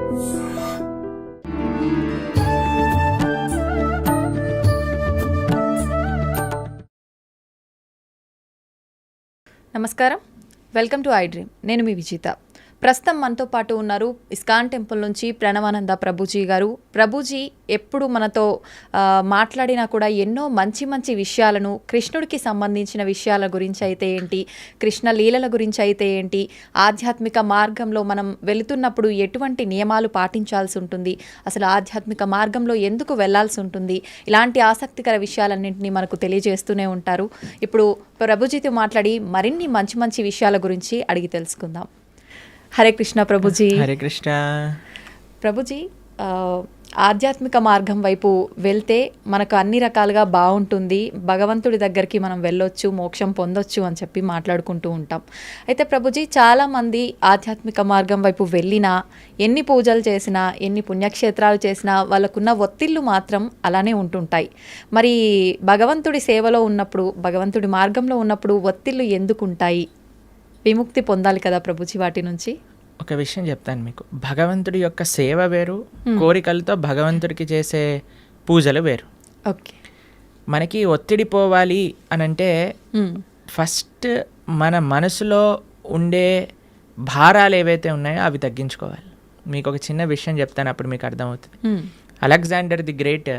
నమస్కారం, welcome to I dream. నేను మీ విజిత. ప్రస్తుతం మనతో పాటు ఉన్నారు ఇస్కాన్ టెంపుల్ నుంచి ప్రణవానంద ప్రభుజీ గారు. ప్రభుజీ ఎప్పుడు మనతో మాట్లాడినా కూడా ఎన్నో మంచి మంచి విషయాలను, కృష్ణుడికి సంబంధించిన విషయాల గురించి అయితే ఏంటి, కృష్ణ లీలల గురించి అయితే ఏంటి, ఆధ్యాత్మిక మార్గంలో మనం వెళుతున్నప్పుడు ఎటువంటి నియమాలు పాటించాల్సి ఉంటుంది, అసలు ఆధ్యాత్మిక మార్గంలో ఎందుకు వెళ్లాల్సి ఉంటుంది, ఇలాంటి ఆసక్తికర విషయాలన్నింటినీ మనకు తెలియజేస్తూనే ఉంటారు. ఇప్పుడు ప్రభుజీతో మాట్లాడి మరిన్ని మంచి మంచి విషయాల గురించి అడిగి తెలుసుకుందాం. హరే కృష్ణ ప్రభుజీ. హరే కృష్ణ ప్రభుజీ. ఆధ్యాత్మిక మార్గం వైపు వెళ్తే మనకు అన్ని రకాలుగా బాగుంటుంది, భగవంతుడి దగ్గరికి మనం వెళ్ళొచ్చు, మోక్షం పొందొచ్చు అని చెప్పి మాట్లాడుకుంటూ ఉంటాం. అయితే ప్రభుజీ, చాలామంది ఆధ్యాత్మిక మార్గం వైపు వెళ్ళినా, ఎన్ని పూజలు చేసినా, ఎన్ని పుణ్యక్షేత్రాలు చేసినా వాళ్ళకున్న ఒత్తిళ్ళు మాత్రం అలానే ఉంటుంటాయి. మరి భగవంతుడి సేవలో ఉన్నప్పుడు, భగవంతుడి మార్గంలో ఉన్నప్పుడు ఒత్తిళ్ళు ఎందుకు ఉంటాయి? విముక్తి పొందాలి కదా ప్రభుజీ వాటి నుంచి. ఒక విషయం చెప్తాను మీకు. భగవంతుడి యొక్క సేవ వేరు, కోరికలతో భగవంతుడికి చేసే పూజలు వేరు. ఓకే. మనకి ఒత్తిడి పోవాలి అని అంటే ఫస్ట్ మన మనసులో ఉండే భారాలు ఏవైతే ఉన్నాయో అవి తగ్గించుకోవాలి. మీకు ఒక చిన్న విషయం చెప్తాను, అప్పుడు మీకు అర్థమవుతుంది. అలెగ్జాండర్ ది గ్రేట్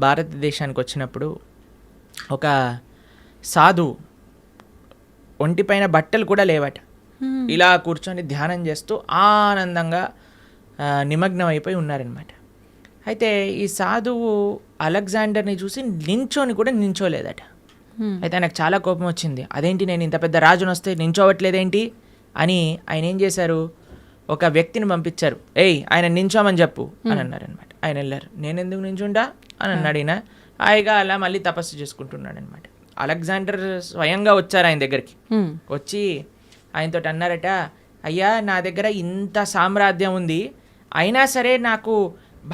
భారతదేశానికి వచ్చినప్పుడు ఒక సాధువు ఒంటిపైన బట్టలు కూడా లేవట, ఇలా కూర్చొని ధ్యానం చేస్తూ ఆనందంగా నిమగ్నం అయిపోయి ఉన్నారనమాట. అయితే ఈ సాధువు అలెగ్జాండర్ని చూసి నించోని కూడా నించోలేదట. అయితే ఆయనకు చాలా కోపం వచ్చింది. అదేంటి, నేను ఇంత పెద్ద రాజును వస్తే నించోవట్లేదేంటి అని ఆయన ఏం చేశారు, ఒక వ్యక్తిని పంపించారు. ఆయన నించోమని చెప్పు అని అన్నారనమాట. ఆయన వెళ్ళారు. నేను ఎందుకు నించుంటా అని అన్నాడు. ఈయన హాయిగా అలా మళ్ళీ తపస్సు చేసుకుంటున్నాడు అనమాట. అలెగ్జాండర్ స్వయంగా వచ్చారు ఆయన దగ్గరికి. వచ్చి ఆయనతో అన్నారట, అయ్యా, నా దగ్గర ఇంత సామ్రాజ్యం ఉంది, అయినా సరే నాకు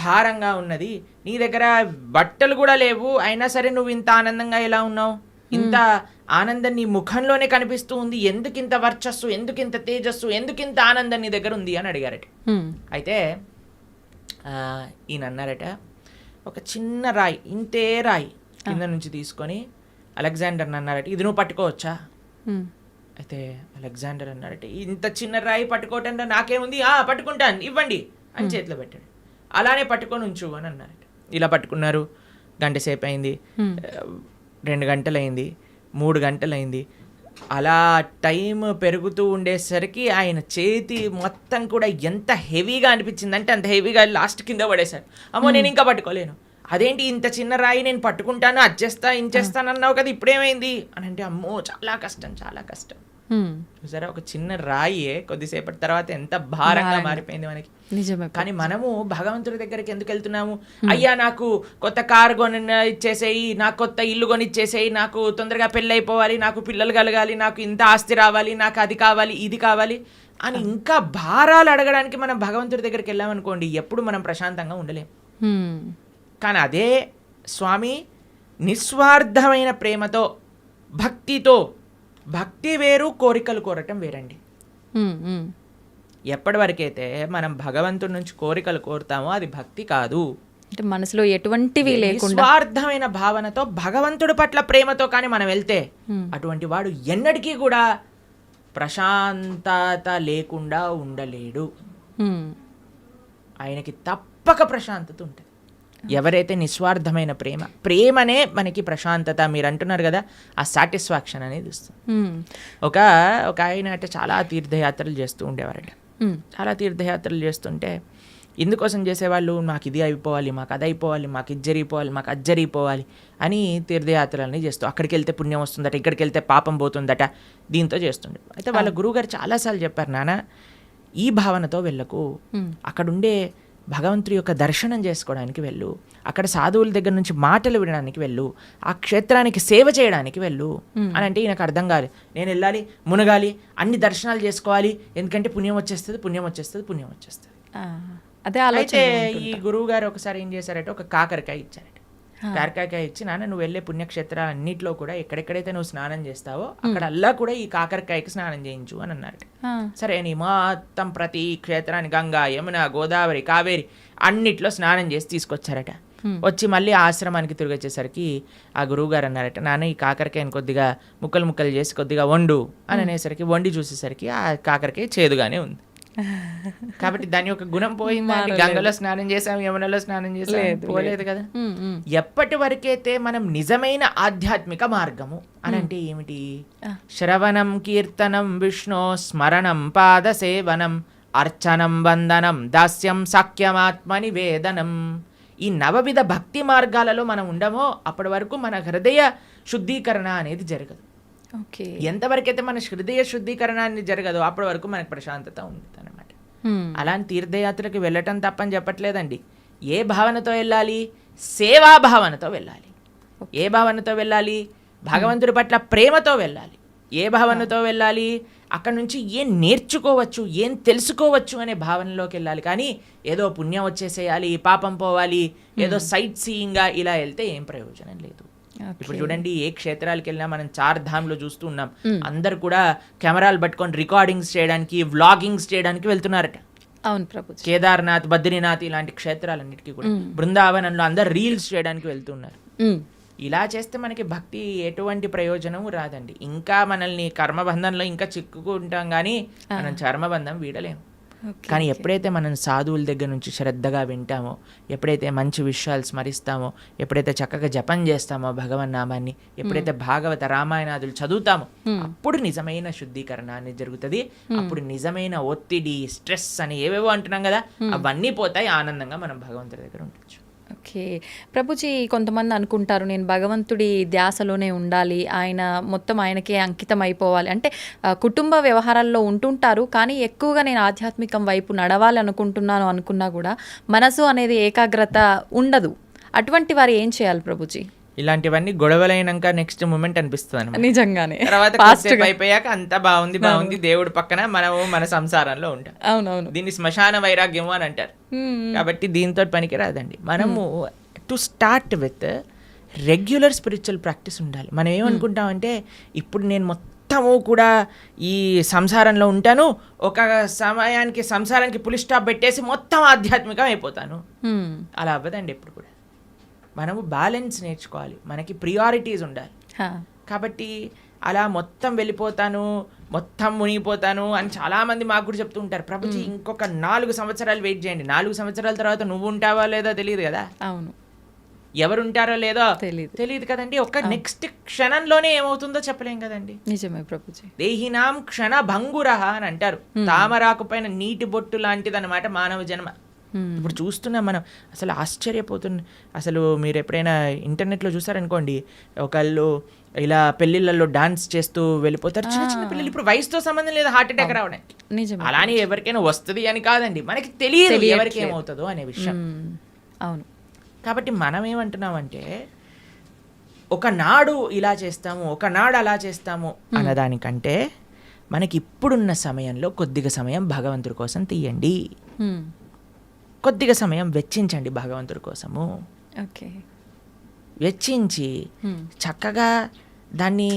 భారంగా ఉన్నది, నీ దగ్గర బట్టలు కూడా లేవు, అయినా సరే నువ్వు ఇంత ఆనందంగా ఎలా ఉన్నావు, ఇంత ఆనందం నీ ముఖంలోనే కనిపిస్తూ ఉంది, ఎందుకింత వర్చస్సు, ఎందుకింత తేజస్సు, ఎందుకింత ఆనందం నీ దగ్గర ఉంది అని అడిగారట. అయితే ఈయన అన్నారట, ఒక చిన్న రాయి, ఇంతే రాయి కింద నుంచి తీసుకొని అలెగ్జాండర్ అన్నారట, ఇది నువ్వు పట్టుకోవచ్చా? అయితే అలెగ్జాండర్ అన్నారట, ఇంత చిన్న రాయి పట్టుకోవటం నాకేముంది, పట్టుకుంటాను, ఇవ్వండి అని చేతిలో పెట్టాడు. అలానే పట్టుకొని ఉంచు అని అన్నారట. ఇలా పట్టుకున్నారు. గంట సేపు అయింది, 2 గంటలైంది, 3 గంటలైంది. అలా టైం పెరుగుతూ ఉండేసరికి ఆయన చేతి మొత్తం కూడా ఎంత హెవీగా అనిపించిందంటే అంత హెవీగా లాస్ట్ కింద పడేశారు. అమ్మో, నేను ఇంకా పట్టుకోలేను. అదేంటి, ఇంత చిన్న రాయి నేను పట్టుకుంటాను, అడ్జేస్తా, ఇంచేస్తానన్నావు కదా, ఇప్పుడేమైంది అని అంటే, అమ్మో చాలా కష్టం, చాలా కష్టం. సరే, ఒక చిన్న రాయే కొద్దిసేపటి తర్వాత ఎంత భారంగా మారిపోయింది మనకి. నిజమే. కానీ మనము భగవంతుడి దగ్గరికి ఎందుకు వెళ్తున్నాము? అయ్యా, నాకు కొత్త కారు కొని ఇచ్చేసేయి, నాకు కొత్త ఇల్లు కొని ఇచ్చేసేయి, నాకు తొందరగా పెళ్ళి అయిపోవాలి, నాకు పిల్లలు కలగాలి, నాకు ఇంత ఆస్తి రావాలి, నాకు అది కావాలి, ఇది కావాలి అని ఇంకా భారాలు అడగడానికి మనం భగవంతుడి దగ్గరికి వెళ్ళామనుకోండి, ఎప్పుడు మనం ప్రశాంతంగా ఉండలేం. కానీ అదే స్వామి నిస్వార్థమైన ప్రేమతో, భక్తితో, భక్తి వేరు, కోరికలు కోరటం వేరండి. ఎప్పటి వరకైతే మనం భగవంతుడి నుంచి కోరికలు కోరుతామో అది భక్తి కాదు. అంటే మనసులో ఎటువంటివి లేకుండా నిస్వార్థమైన భావనతో, భగవంతుడి పట్ల ప్రేమతో కానీ మనం వెళ్తే అటువంటి వాడు ఎన్నటికీ కూడా ప్రశాంతత లేకుండా ఉండలేడు. ఆయనకి తప్పక ప్రశాంతత ఉంటుంది. ఎవరైతే నిస్వార్థమైన ప్రేమనే మనకి ప్రశాంతత, మీరు అంటున్నారు కదా, ఆ సాటిస్ఫాక్షన్ అనేది ఇస్తుంది. ఒక ఆయన అంటే చాలా తీర్థయాత్రలు చేస్తూ ఉండేవారట. చాలా తీర్థయాత్రలు చేస్తుంటే ఎందుకోసం చేసేవాళ్ళు, మాకు ఇది అయిపోవాలి, మాకు అది అయిపోవాలి, మాకు ఇది జరిగిపోవాలి, మాకు అది జరిగిపోవాలి అని తీర్థయాత్రలని చేస్తూ, అక్కడికి వెళ్తే పుణ్యం వస్తుందట, ఇక్కడికి వెళ్తే పాపం పోతుందట, దీంతో చేస్తుండే. అయితే వాళ్ళ గురువుగారు చాలాసార్లు చెప్పారు, నాన్న ఈ భావనతో వెళ్ళకు, అక్కడుండే భగవంతుడి యొక్క దర్శనం చేసుకోవడానికి వెళ్ళు, అక్కడ సాధువుల దగ్గర నుంచి మాటలు వినడానికి వెళ్ళు, ఆ క్షేత్రానికి సేవ చేయడానికి వెళ్ళు అని అంటే ఈయనకు అర్థం కాదు. నేను వెళ్ళాలి, మునగాలి, అన్ని దర్శనాలు చేసుకోవాలి, ఎందుకంటే పుణ్యం వచ్చేస్తుంది, పుణ్యం వచ్చేస్తుంది, పుణ్యం వచ్చేస్తుంది. అదే అయితే ఈ గురువు గారు ఒకసారి ఏం చేశారంటే ఒక కాకరకాయ ఇచ్చారట. కాకరకాయ ఇచ్చి, నాన్న నువ్వు వెళ్ళే పుణ్యక్షేత్రాలన్నింటిలో కూడా ఎక్కడెక్కడైతే నువ్వు స్నానం చేస్తావో అక్కడ అల్లా కూడా ఈ కాకరకాయకి స్నానం చేయించు అని అన్నారు. సరే అని మొత్తం ప్రతి క్షేత్రాన్ని గంగా, యమున, గోదావరి, కావేరి అన్నిట్లో స్నానం చేసి తీసుకొచ్చారట. వచ్చి మళ్ళీ ఆశ్రమానికి తిరిగి వచ్చేసరికి ఆ గురువుగారు అన్నారట, నాన్న ఈ కాకరకాయని కొద్దిగా ముక్కలు ముక్కలు చేసి కొద్దిగా వండు అని అనేసరికి వండి చూసేసరికి ఆ కాకరకాయ చేదుగానే ఉంది. కాబట్టి దాని యొక్క గుణం పోయిందా? గంగలో స్నానం చేసాం, యమునలో స్నానం చేసాం, పోలేదు కదా. ఎప్పటి వరకైతే మనం నిజమైన ఆధ్యాత్మిక మార్గము అని అంటే ఏమిటి? శ్రవణం, కీర్తనం, విష్ణు స్మరణం, పాద సేవనం, అర్చనం, వందనం, దాస్యం, సాఖ్యమాత్మ నివేదనం. ఈ నవవిధ భక్తి మార్గాలలో మనం ఉండమో అప్పటి వరకు మన హృదయ శుద్ధీకరణ అనేది జరగదు. ఎంతవరకైతే మన హృదయ శుద్ధీకరణ అనేది జరగదో అప్పటి వరకు మనకు ప్రశాంతత ఉంటుంది అనమాట. అలాంటి తీర్థయాత్రకి వెళ్ళటం తప్పని చెప్పట్లేదండి. ఏ భావనతో వెళ్ళాలి? సేవా భావనతో వెళ్ళాలి. ఏ భావనతో వెళ్ళాలి? భగవంతుడి పట్ల ప్రేమతో వెళ్ళాలి. ఏ భావనతో వెళ్ళాలి? అక్కడ నుంచి ఏం నేర్చుకోవచ్చు, ఏం తెలుసుకోవచ్చు అనే భావనలోకి వెళ్ళాలి. కానీ ఏదో పుణ్యం వచ్చేసేయాలి, పాపం పోవాలి, ఏదో సైట్ సీయింగ్గా ఇలా వెళ్తే ఏం ప్రయోజనం లేదు. ఇప్పుడు చూడండి, ఏ క్షేత్రాలకు వెళ్ళినా మనం 4 ధామ్లో చూస్తూ ఉన్నాం. అందరు కూడా కెమెరాలు పట్టుకొని రికార్డింగ్స్ చేయడానికి, వ్లాగింగ్స్ చేయడానికి వెళ్తున్నారట. అవును ప్రభు. కేదార్నాథ్, బద్రీనాథ్ ఇలాంటి క్షేత్రాలన్నిటికీ కూడా బృందావనంలో అందరు రీల్స్ చేయడానికి వెళ్తున్నారు. ఇలా చేస్తే మనకి భక్తి ఎటువంటి ప్రయోజనం రాదండి. ఇంకా మనల్ని కర్మబంధంలో ఇంకా చిక్కుకుంటాం, కానీ మనం చర్మబంధం వీడలేము. కానీ ఎప్పుడైతే మనం సాధువుల దగ్గర నుంచి శ్రద్ధగా వింటామో, ఎప్పుడైతే మంచి విషయాలు స్మరిస్తామో, ఎప్పుడైతే చక్కగా జపం చేస్తామో భగవన్నామాన్ని, ఎప్పుడైతే భాగవత రామాయణాదులు చదువుతామో అప్పుడు నిజమైన శుద్ధీకరణ అనేది జరుగుతుంది. అప్పుడు నిజమైన ఒత్తిడి, స్ట్రెస్ అని ఏవేవో అంటున్నాం కదా, అవన్నీ పోతాయి. ఆనందంగా మనం భగవంతుడి దగ్గర ఉండొచ్చు. ఓకే ప్రభుజీ, కొంతమంది అనుకుంటారు నేను భగవంతుడి ధ్యాసలోనే ఉండాలి, ఆయన మొత్తం ఆయనకే అంకితం అయిపోవాలి అంటే కుటుంబ వ్యవహారాల్లో ఉంటుంటారు, కానీ ఎక్కువగా నేను ఆధ్యాత్మికం వైపు నడవాలి అనుకుంటున్నాను అనుకున్నా కూడా మనసు అనేది ఏకాగ్రత ఉండదు. అటువంటి వారు ఏం చేయాలి ప్రభుజీ? ఇలాంటివన్నీ గొడవలైనాక నెక్స్ట్ మూమెంట్ అనిపిస్తుంది నిజంగానే. తర్వాత అయిపోయాక అంతా బాగుంది దేవుడు పక్కన మనము మన సంసారంలో ఉంటాం. అవునవును. దీన్ని శ్మశాన వైరాగ్యము అని అంటారు. కాబట్టి దీంతో పనికి రాదండి. మనము to start with regular spiritual practice ఉండాలి. మనం ఏమనుకుంటామంటే ఇప్పుడు నేను మొత్తము కూడా ఈ సంసారంలో ఉంటాను, ఒక సమయానికి సంసారానికి పులి స్టాప్ పెట్టేసి మొత్తం ఆధ్యాత్మికం అయిపోతాను. అలా అవ్వదండి ఎప్పుడు కూడా. మనము బ్యాలెన్స్ నేర్చుకోవాలి, మనకి ప్రియారిటీస్ ఉండాలి. కాబట్టి అలా మొత్తం వెళ్ళిపోతాను, మొత్తం మునిగిపోతాను అని చాలామంది మాకు కూడా చెప్తూ ఉంటారు. ప్రభుజీ ఇంకొక 4 సంవత్సరాలు వెయిట్ చేయండి, 4 సంవత్సరాల తర్వాత నువ్వు ఉంటావో లేదో తెలియదు కదా. అవును, ఎవరుంటారో లేదో తెలియదు కదండి. ఒక నెక్స్ట్ క్షణంలోనే ఏమవుతుందో చెప్పలేం కదండి. నిజమే ప్రభుజీ. దేహినాం క్షణ భంగురహ అని అంటారు. తామరాకు పైన నీటి బొట్టు లాంటిది అనమాట మానవ జన్మ. ఇప్పుడు చూస్తున్నాం మనం, అసలు ఆశ్చర్యపోతుంది. అసలు మీరు ఎప్పుడైనా ఇంటర్నెట్లో చూసారనుకోండి, ఒకళ్ళు ఇలా పెళ్లిళ్ళల్లో డాన్స్ చేస్తూ వెళ్ళిపోతారు. చిన్న చిన్న పిల్లలు, ఇప్పుడు వయసుతో సంబంధం లేదు హార్ట్ అటాక్ రావడానికి. అలానే ఎవరికైనా వస్తుంది అని కాదండి, మనకి తెలియదు ఎవరికి ఏమవుతుందో అనే విషయం. అవును. కాబట్టి మనం ఏమంటున్నామంటే ఒకనాడు ఇలా చేస్తాము, ఒకనాడు అలా చేస్తాము అన్నదానికంటే మనకి ఇప్పుడున్న సమయంలో కొద్దిగా సమయం భగవంతుడి కోసం తీయండి, కొద్దిగా సమయం వెచ్చించండి భగవంతుడి కోసము. ఓకే, వెచ్చించి చక్కగా దాన్ని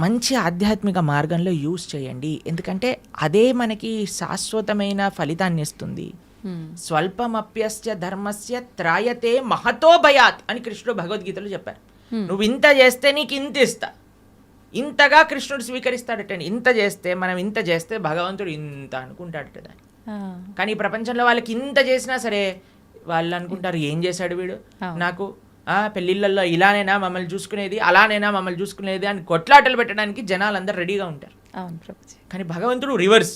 మంచి ఆధ్యాత్మిక మార్గంలో యూజ్ చేయండి. ఎందుకంటే అదే మనకి శాశ్వతమైన ఫలితాన్ని ఇస్తుంది. స్వల్పమప్యస్య ధర్మస్య త్రాయతే మహతో భయాత్ అని కృష్ణుడు భగవద్గీతలో చెప్పారు. నువ్వు ఇంత చేస్తే నీకు ఇంత ఇస్తా, ఇంతగా కృష్ణుడు స్వీకరిస్తాడట. ఇంత చేస్తే, మనం ఇంత చేస్తే భగవంతుడు ఇంత అనుకుంటాడట దాన్ని. కానీ ఈ ప్రపంచంలో వాళ్ళకి ఇంత చేసినా సరే వాళ్ళు అనుకుంటారు ఏం చేశాడు వీడు నాకు, పెళ్ళిళ్ళల్లో ఇలానైనా మమ్మల్ని చూసుకునేది, అలానైనా మమ్మల్ని చూసుకునేది అని కొట్లాటలు పెట్టడానికి జనాలు అందరూ రెడీగా ఉంటారు. కానీ భగవంతుడు రివర్స్.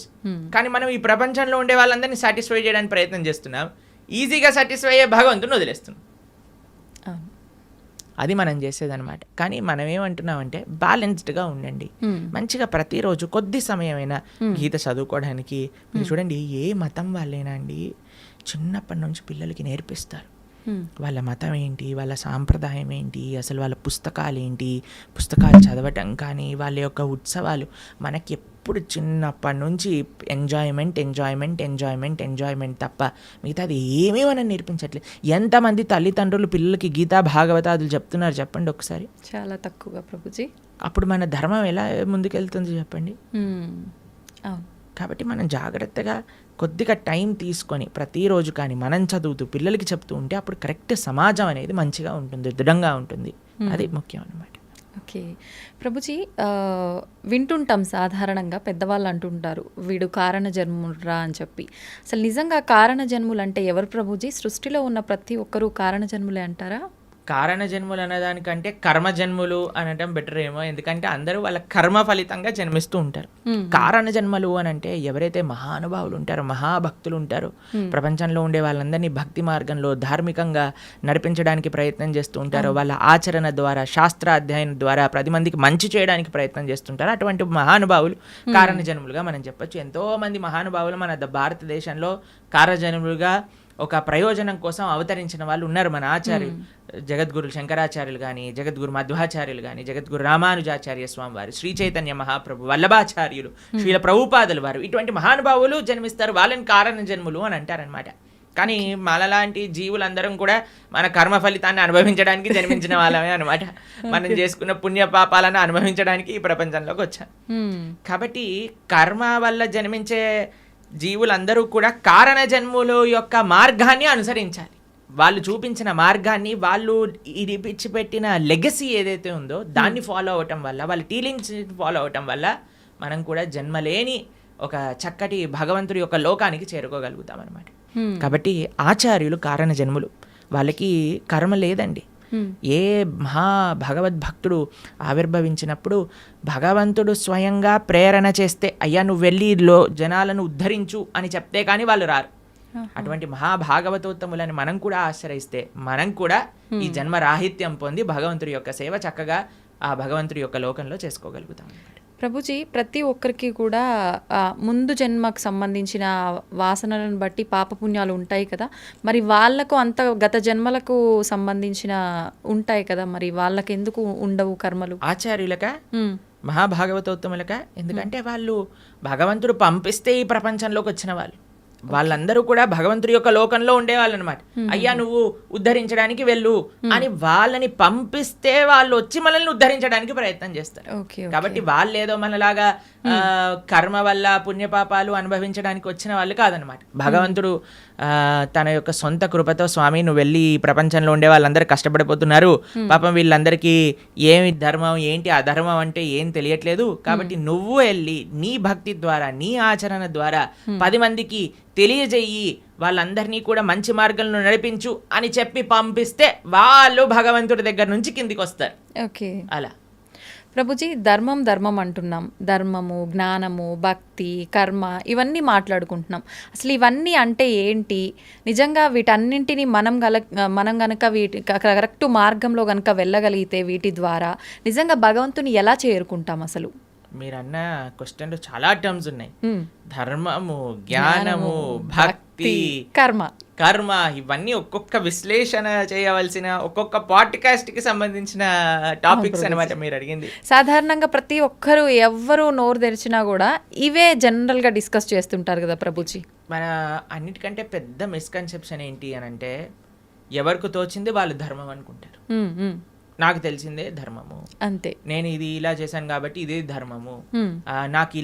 కానీ మనం ఈ ప్రపంచంలో ఉండే వాళ్ళందరినీ సాటిస్ఫై చేయడానికి ప్రయత్నం చేస్తున్నాం, ఈజీగా సాటిస్ఫై అయ్యే భగవంతుని వదిలేస్తున్నాం. అది మనం చేసేదన్నమాట. కానీ మనం ఏమంటున్నామంటే బ్యాలెన్స్డ్గా ఉండండి, మంచిగా ప్రతిరోజు కొద్ది సమయమైనా గీత చదువుకోవడానికి. మీరు చూడండి, ఏ మతం వాళ్ళైనా అండి చిన్నప్పటి నుంచి పిల్లలకి నేర్పిస్తారు వాళ్ళ మతం ఏంటి, వాళ్ళ సాంప్రదాయం ఏంటి, అసలు వాళ్ళ పుస్తకాలు ఏంటి, పుస్తకాలు చదవటం కానీ వాళ్ళ యొక్క ఉత్సవాలు. మనకి ఎప్పుడు చిన్నప్పటి నుంచి ఎంజాయ్మెంట్ తప్ప మిగతాది ఏమీ మనం నేర్పించట్లేదు. ఎంతమంది తల్లిదండ్రులు పిల్లలకి గీతా భాగవతాదులు చెప్తున్నారు చెప్పండి ఒకసారి? చాలా తక్కువగా ప్రభుజీ. అప్పుడు మన ధర్మం ఎలా ముందుకెళ్తుంది చెప్పండి? అవును. కాబట్టి మనం జాగ్రత్తగా కొద్దిగా టైం తీసుకొని ప్రతిరోజు కానీ మనం చదువుతూ పిల్లలకి చెప్తూ ఉంటే అప్పుడు కరెక్ట్ సమాజం అనేది మంచిగా ఉంటుంది, దృఢంగా ఉంటుంది. అది ముఖ్యం అన్నమాట. ఓకే ప్రభుజీ, వింటుంటాం సాధారణంగా పెద్దవాళ్ళు అంటుంటారు వీడు కారణ జన్మురా అని చెప్పి. అసలు నిజంగా కారణ జన్ములు అంటే ఎవరు ప్రభుజీ? సృష్టిలో ఉన్న ప్రతి ఒక్కరూ కారణ జన్ములే అంటారా? కారణ జన్ములు అనేదానికంటే కర్మ జన్ములు అనటం బెటర్ ఏమో, ఎందుకంటే అందరూ వాళ్ళ కర్మ ఫలితంగా జన్మిస్తూ ఉంటారు. కారణ జన్మలు అని అంటే ఎవరైతే మహానుభావులు ఉంటారో, మహాభక్తులు ఉంటారో, ప్రపంచంలో ఉండే వాళ్ళందరినీ భక్తి మార్గంలో ధార్మికంగా నడిపించడానికి ప్రయత్నం చేస్తూ ఉంటారో, వాళ్ళ ఆచరణ ద్వారా శాస్త్ర అధ్యయనం ద్వారా 10 మందికి మంచి చేయడానికి ప్రయత్నం చేస్తుంటారు. అటువంటి మహానుభావులు కారణ జన్ములుగా మనం చెప్పొచ్చు. ఎంతో మంది మహానుభావులు మన భారతదేశంలో కారణ జన్ములుగా ఒక ప్రయోజనం కోసం అవతరించిన వాళ్ళు ఉన్నారు. మన ఆచార్యులు జగద్గురు శంకరాచార్యులు కానీ, జగద్గురు మధ్వాచార్యులు కానీ, జగద్గురు రామానుజాచార్య స్వామి వారు, శ్రీ చైతన్య మహాప్రభు, వల్లభాచార్యులు, శ్రీల ప్రభుపాదులు వారు, ఇటువంటి మహానుభావులు జన్మిస్తారు. వాళ్ళని కారణ జన్ములు అని అంటారనమాట. కానీ మనలాంటి జీవులందరం కూడా మన కర్మ ఫలితాన్ని అనుభవించడానికి జన్మించిన వాళ్ళమే అనమాట. మనం చేసుకున్న పుణ్య పాపాలను అనుభవించడానికి ఈ ప్రపంచంలోకి వచ్చాం. కాబట్టి కర్మ వల్ల జన్మించే జీవులందరూ కూడా కారణ జన్ముల యొక్క మార్గాన్ని అనుసరించాలి. వాళ్ళు చూపించిన మార్గాన్ని, వాళ్ళు ఇడిపించిపెట్టిన లెగసీ ఏదైతే ఉందో దాన్ని ఫాలో అవటం వల్ల, వాళ్ళ టీలింగ్స్ ఫాలో అవటం వల్ల మనం కూడా జన్మలేని ఒక చక్కటి భగవంతుడి యొక్క లోకానికి చేరుకోగలుగుతాం అనమాట. కాబట్టి ఆచార్యులు కారణ జన్ములు, వాళ్ళకి కర్మ లేదండి. ఏ మహా భగవద్భక్తుడు ఆవిర్భవించినప్పుడు భగవంతుడు స్వయంగా ప్రేరణ చేస్తే, అయ్యా నువ్వు వెళ్ళి జనాలను ఉద్ధరించు అని చెప్తే కానీ వాళ్ళు రారు. అటువంటి మహాభాగవతోత్తములని మనం కూడా ఆశ్రయిస్తే మనం కూడా ఈ జన్మ రాహిత్యం పొంది భగవంతుడి యొక్క సేవ చక్కగా ఆ భగవంతుడి యొక్క లోకంలో చేసుకోగలుగుతాం. ప్రభుజీ, ప్రతి ఒక్కరికి కూడా ముందు జన్మకు సంబంధించిన వాసనలను బట్టి పాపపుణ్యాలు ఉంటాయి కదా, మరి వాళ్ళకు అంత గత జన్మలకు సంబంధించిన ఉంటాయి కదా, మరి వాళ్ళకి ఎందుకు ఉండవు కర్మలు? ఆచార్యులక మహాభాగవతోత్తములక, ఎందుకంటే వాళ్ళు భగవంతుడు పంపిస్తే ఈ ప్రపంచంలోకి వచ్చిన వాళ్ళు. వాళ్ళందరూ కూడా భగవంతుడి యొక్క లోకంలో ఉండేవాళ్ళు అనమాట. అయ్యా నువ్వు ఉద్ధరించడానికి వెళ్ళు అని వాళ్ళని పంపిస్తే వాళ్ళు వచ్చి మనల్ని ఉద్ధరించడానికి ప్రయత్నం చేస్తారు. కాబట్టి వాళ్ళు ఏదో మనలాగా కర్మ వల్ల పుణ్యపాపాలు అనుభవించడానికి వచ్చిన వాళ్ళు కాదనమాట. భగవంతుడు తన యొక్క సొంత కృపతో, స్వామి నువ్వు వెళ్ళి ఈ ప్రపంచంలో ఉండే వాళ్ళందరూ కష్టపడిపోతున్నారు, పాపం వీళ్ళందరికీ ఏమి ధర్మం ఏంటి అధర్మం అంటే ఏం తెలియట్లేదు, కాబట్టి నువ్వు వెళ్ళి నీ భక్తి ద్వారా నీ ఆచరణ ద్వారా 10 మందికి తెలియజేయి, వాళ్ళందరినీ కూడా మంచి మార్గంలో నడిపించు అని చెప్పి పంపిస్తే వాళ్ళు భగవంతుడి దగ్గర నుంచి కిందికి వస్తారు. ఓకే, అలా ప్రభుజీ, ధర్మం అంటున్నాం. ధర్మము, జ్ఞానము, భక్తి, కర్మ ఇవన్నీ మాట్లాడుకుంటున్నాం. అసలు ఇవన్నీ అంటే ఏంటి? నిజంగా వీటన్నింటినీ మనం గనక వీటి కరెక్ట్ మార్గంలో గనక వెళ్ళగలిగితే వీటి ద్వారా నిజంగా భగవంతుని ఎలా చేరుకుంటాం? అసలు మీరన్న క్వశ్చన్లో చాలా టర్మ్స్ ఉన్నాయి. ధర్మము, జ్ఞానము, భక్తి, కర్మ ఇవన్నీ ఒక్కొక్క విశ్లేషణ చేయవలసిన, ఒక్కొక్క పాడ్కాస్ట్ కి సంబంధించిన టాపిక్స్ అనమాట మీరు అడిగింది. సాధారణంగా ప్రతి ఒక్కరు ఎవరు నోరు తెరిచినా కూడా ఇవే జనరల్ గా డిస్కస్ చేస్తుంటారు కదా ప్రభుజీ. మన అన్నిటికంటే పెద్ద మిస్కన్సెప్షన్ ఏంటి అని అంటే, ఎవరికి తోచింది వాళ్ళు ధర్మం అనుకుంటారు. నాకు తెలిసిందే ధర్మము, అంతే, నేను ఇది ఇలా చేశాను కాబట్టి ఇదే ధర్మము, నాకు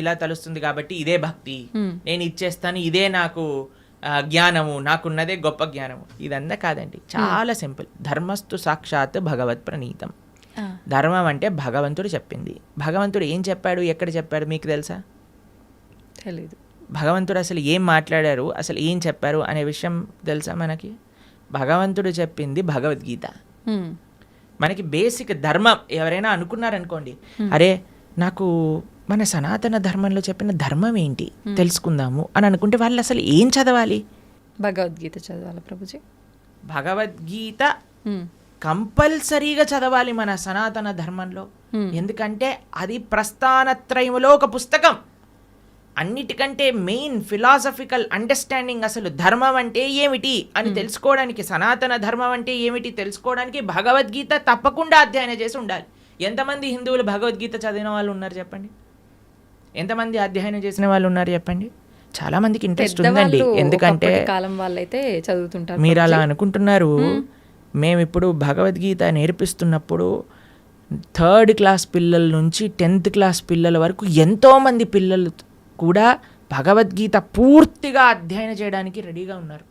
ఇలా తెలుస్తుంది కాబట్టి ఇదే భక్తి, నేను ఇచ్చేస్తాను ఇదే నాకు జ్ఞానము, నాకున్నదే గొప్ప జ్ఞానము. ఇదంతా కాదండి, చాలా సింపుల్. ధర్మస్తు సాక్షాత్ భగవత్ ప్రణీతం. ధర్మం అంటే భగవంతుడు చెప్పింది. భగవంతుడు ఏం చెప్పాడు, ఎక్కడ చెప్పాడు మీకు తెలుసా? తెలీదు. భగవంతుడు అసలు ఏం మాట్లాడారు, అసలు ఏం చెప్పారు అనే విషయం తెలుసా మనకి? భగవంతుడు చెప్పింది భగవద్గీత. మనకి బేసిక్ ధర్మం ఎవరైనా అనుకున్నారనుకోండి, అరే నాకు మన సనాతన ధర్మంలో చెప్పిన ధర్మం ఏంటి తెలుసుకుందాము అని అనుకుంటే వాళ్ళు అసలు ఏం చదవాలి? భగవద్గీత చదవాలి ప్రభుజీ. భగవద్గీత కంపల్సరీగా చదవాలి మన సనాతన ధర్మంలో. ఎందుకంటే అది ప్రస్థానత్రయములో ఒక పుస్తకం. అన్నిటికంటే మెయిన్ ఫిలాసఫికల్ అండర్స్టాండింగ్, అసలు ధర్మం అంటే ఏమిటి అని తెలుసుకోవడానికి, సనాతన ధర్మం అంటే ఏమిటి తెలుసుకోవడానికి భగవద్గీత తప్పకుండా అధ్యయనం చేసి ఉండాలి. ఎంతమంది హిందువులు భగవద్గీత చదివిన వాళ్ళు ఉన్నారు చెప్పండి? ఎంతమంది అధ్యయనం చేసిన వాళ్ళు ఉన్నారు చెప్పండి? చాలా మందికి ఇంట్రెస్ట్ ఉందండి. పెద్దవాళ్ళు ఎందుకంటే ఒకప్పటి కాలం వాళ్ళైతే చదువుతుంటారు. మీరు అలా అనుకుంటున్నారు. మేము ఇప్పుడు భగవద్గీత నేర్పిస్తున్నప్పుడు 3rd క్లాస్ పిల్లల నుంచి 10th క్లాస్ పిల్లల వరకు ఎంతోమంది పిల్లలు కూడా భగవద్గీత పూర్తిగా అధ్యయనం చేయడానికి రెడీగా ఉన్నారు,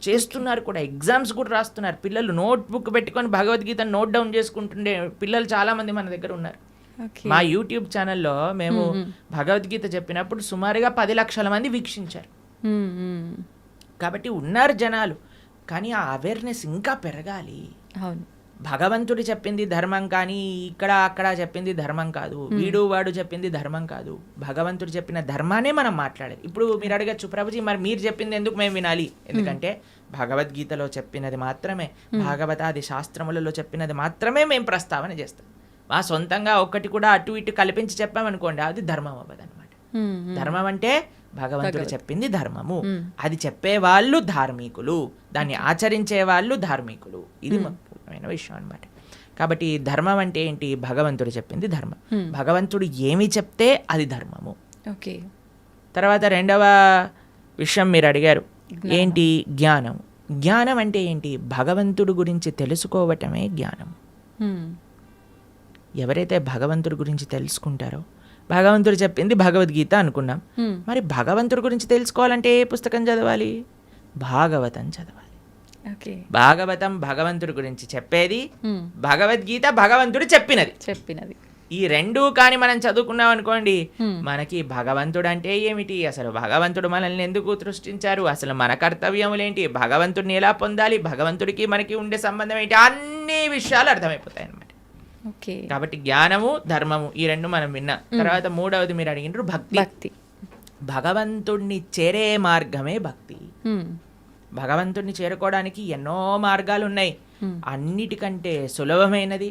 చేస్తున్నారు కూడా, ఎగ్జామ్స్ కూడా రాస్తున్నారు. పిల్లలు నోట్బుక్ పెట్టుకొని భగవద్గీత నోట్ డౌన్ చేసుకుంటుండే పిల్లలు చాలామంది మన దగ్గర ఉన్నారు. Okay. మా యూట్యూబ్ ఛానల్లో మేము భగవద్గీత చెప్పినప్పుడు సుమారుగా 10 లక్షల మంది వీక్షించారు. కాబట్టి ఉన్నారు జనాలు, కానీ ఆ అవేర్నెస్ ఇంకా పెరగాలి. అవును. భగవంతుడు చెప్పింది ధర్మం, కానీ ఇక్కడ అక్కడ చెప్పింది ధర్మం కాదు, వీడు వాడు చెప్పింది ధర్మం కాదు. భగవంతుడు చెప్పిన ధర్మానే మనం మాట్లాడాలి. ఇప్పుడు మీరు అడగచ్చు, ప్రభుజీ మరి మీరు చెప్పింది ఎందుకు మేము వినాలి? ఎందుకంటే భగవద్గీతలో చెప్పినది మాత్రమే, భాగవతాది శాస్త్రములలో చెప్పినది మాత్రమే మేము ప్రస్తావన చేస్తాం. మా సొంతంగా ఒక్కటి కూడా అటు ఇటు కల్పించి చెప్పామనుకోండి, అది ధర్మం అవ్వదు అనమాట. ధర్మం అంటే భగవంతుడు చెప్పింది ధర్మము, అది చెప్పే వాళ్ళు ధార్మికులు, దాన్ని ఆచరించే వాళ్ళు ధార్మికులు. ఇది ముఖ్యమైన విషయం అనమాట. కాబట్టి ధర్మం అంటే ఏంటి? భగవంతుడు చెప్పింది ధర్మం. భగవంతుడు ఏమి చెప్తే అది ధర్మము. ఓకే. తర్వాత రెండవ విషయం మీరు అడిగారు, ఏంటి? జ్ఞానం. జ్ఞానం అంటే ఏంటి? భగవంతుడు గురించి తెలుసుకోవటమే జ్ఞానం. ఎవరైతే భగవంతుడి గురించి తెలుసుకుంటారో, భగవంతుడు చెప్పింది భగవద్గీత అనుకున్నాం, మరి భగవంతుడి గురించి తెలుసుకోవాలంటే ఏ పుస్తకం చదవాలి? భాగవతం చదవాలి. భాగవతం భగవంతుడి గురించి చెప్పేది, భగవద్గీత భగవంతుడు చెప్పినది. ఈ రెండూ కానీ మనం చదువుకున్నాం అనుకోండి, మనకి భగవంతుడు అంటే ఏమిటి, అసలు భగవంతుడు మనల్ని ఎందుకు సృష్టించారు, అసలు మన కర్తవ్యములేంటి, భగవంతుడిని ఎలా పొందాలి, భగవంతుడికి మనకి ఉండే సంబంధం ఏంటి, అన్ని విషయాలు అర్థమైపోతాయి అన్నమాట. కాబట్టి జ్ఞానము ధర్మము ఈ రెండు మనం విన్నాం. తర్వాత మూడవది మీరు అడిగినారు భక్తి. భగవంతుడిని చేరే మార్గమే భక్తి. భగవంతుడిని చేరుకోవడానికి ఎన్నో మార్గాలు ఉన్నాయి. అన్నిటికంటే సులభమైనది,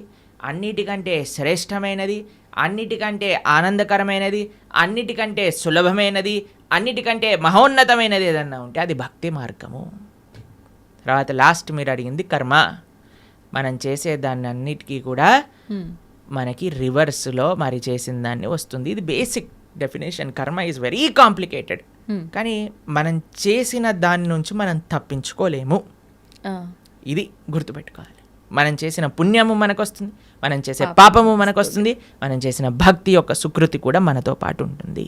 అన్నిటికంటే శ్రేష్టమైనది, అన్నిటికంటే ఆనందకరమైనది, అన్నిటికంటే సులభమైనది, అన్నిటికంటే మహోన్నతమైనది ఏదన్నా ఉంటే అది భక్తి మార్గము. తర్వాత లాస్ట్ మీరు అడిగింది కర్మ. మనం చేసే దాన్ని అన్నిటికీ కూడా మనకి రివర్స్లో మరి చేసిన దాన్ని వస్తుంది. ఇది బేసిక్ డెఫినేషన్. కర్మ ఈజ్ వెరీ కాంప్లికేటెడ్, కానీ మనం చేసిన దాని నుంచి మనం తప్పించుకోలేము. ఇది గుర్తుపెట్టుకోవాలి. మనం చేసిన పుణ్యము మనకు వస్తుంది, మనం చేసే పాపము మనకు వస్తుంది, మనం చేసిన భక్తి యొక్క సుకృతి కూడా మనతో పాటు ఉంటుంది.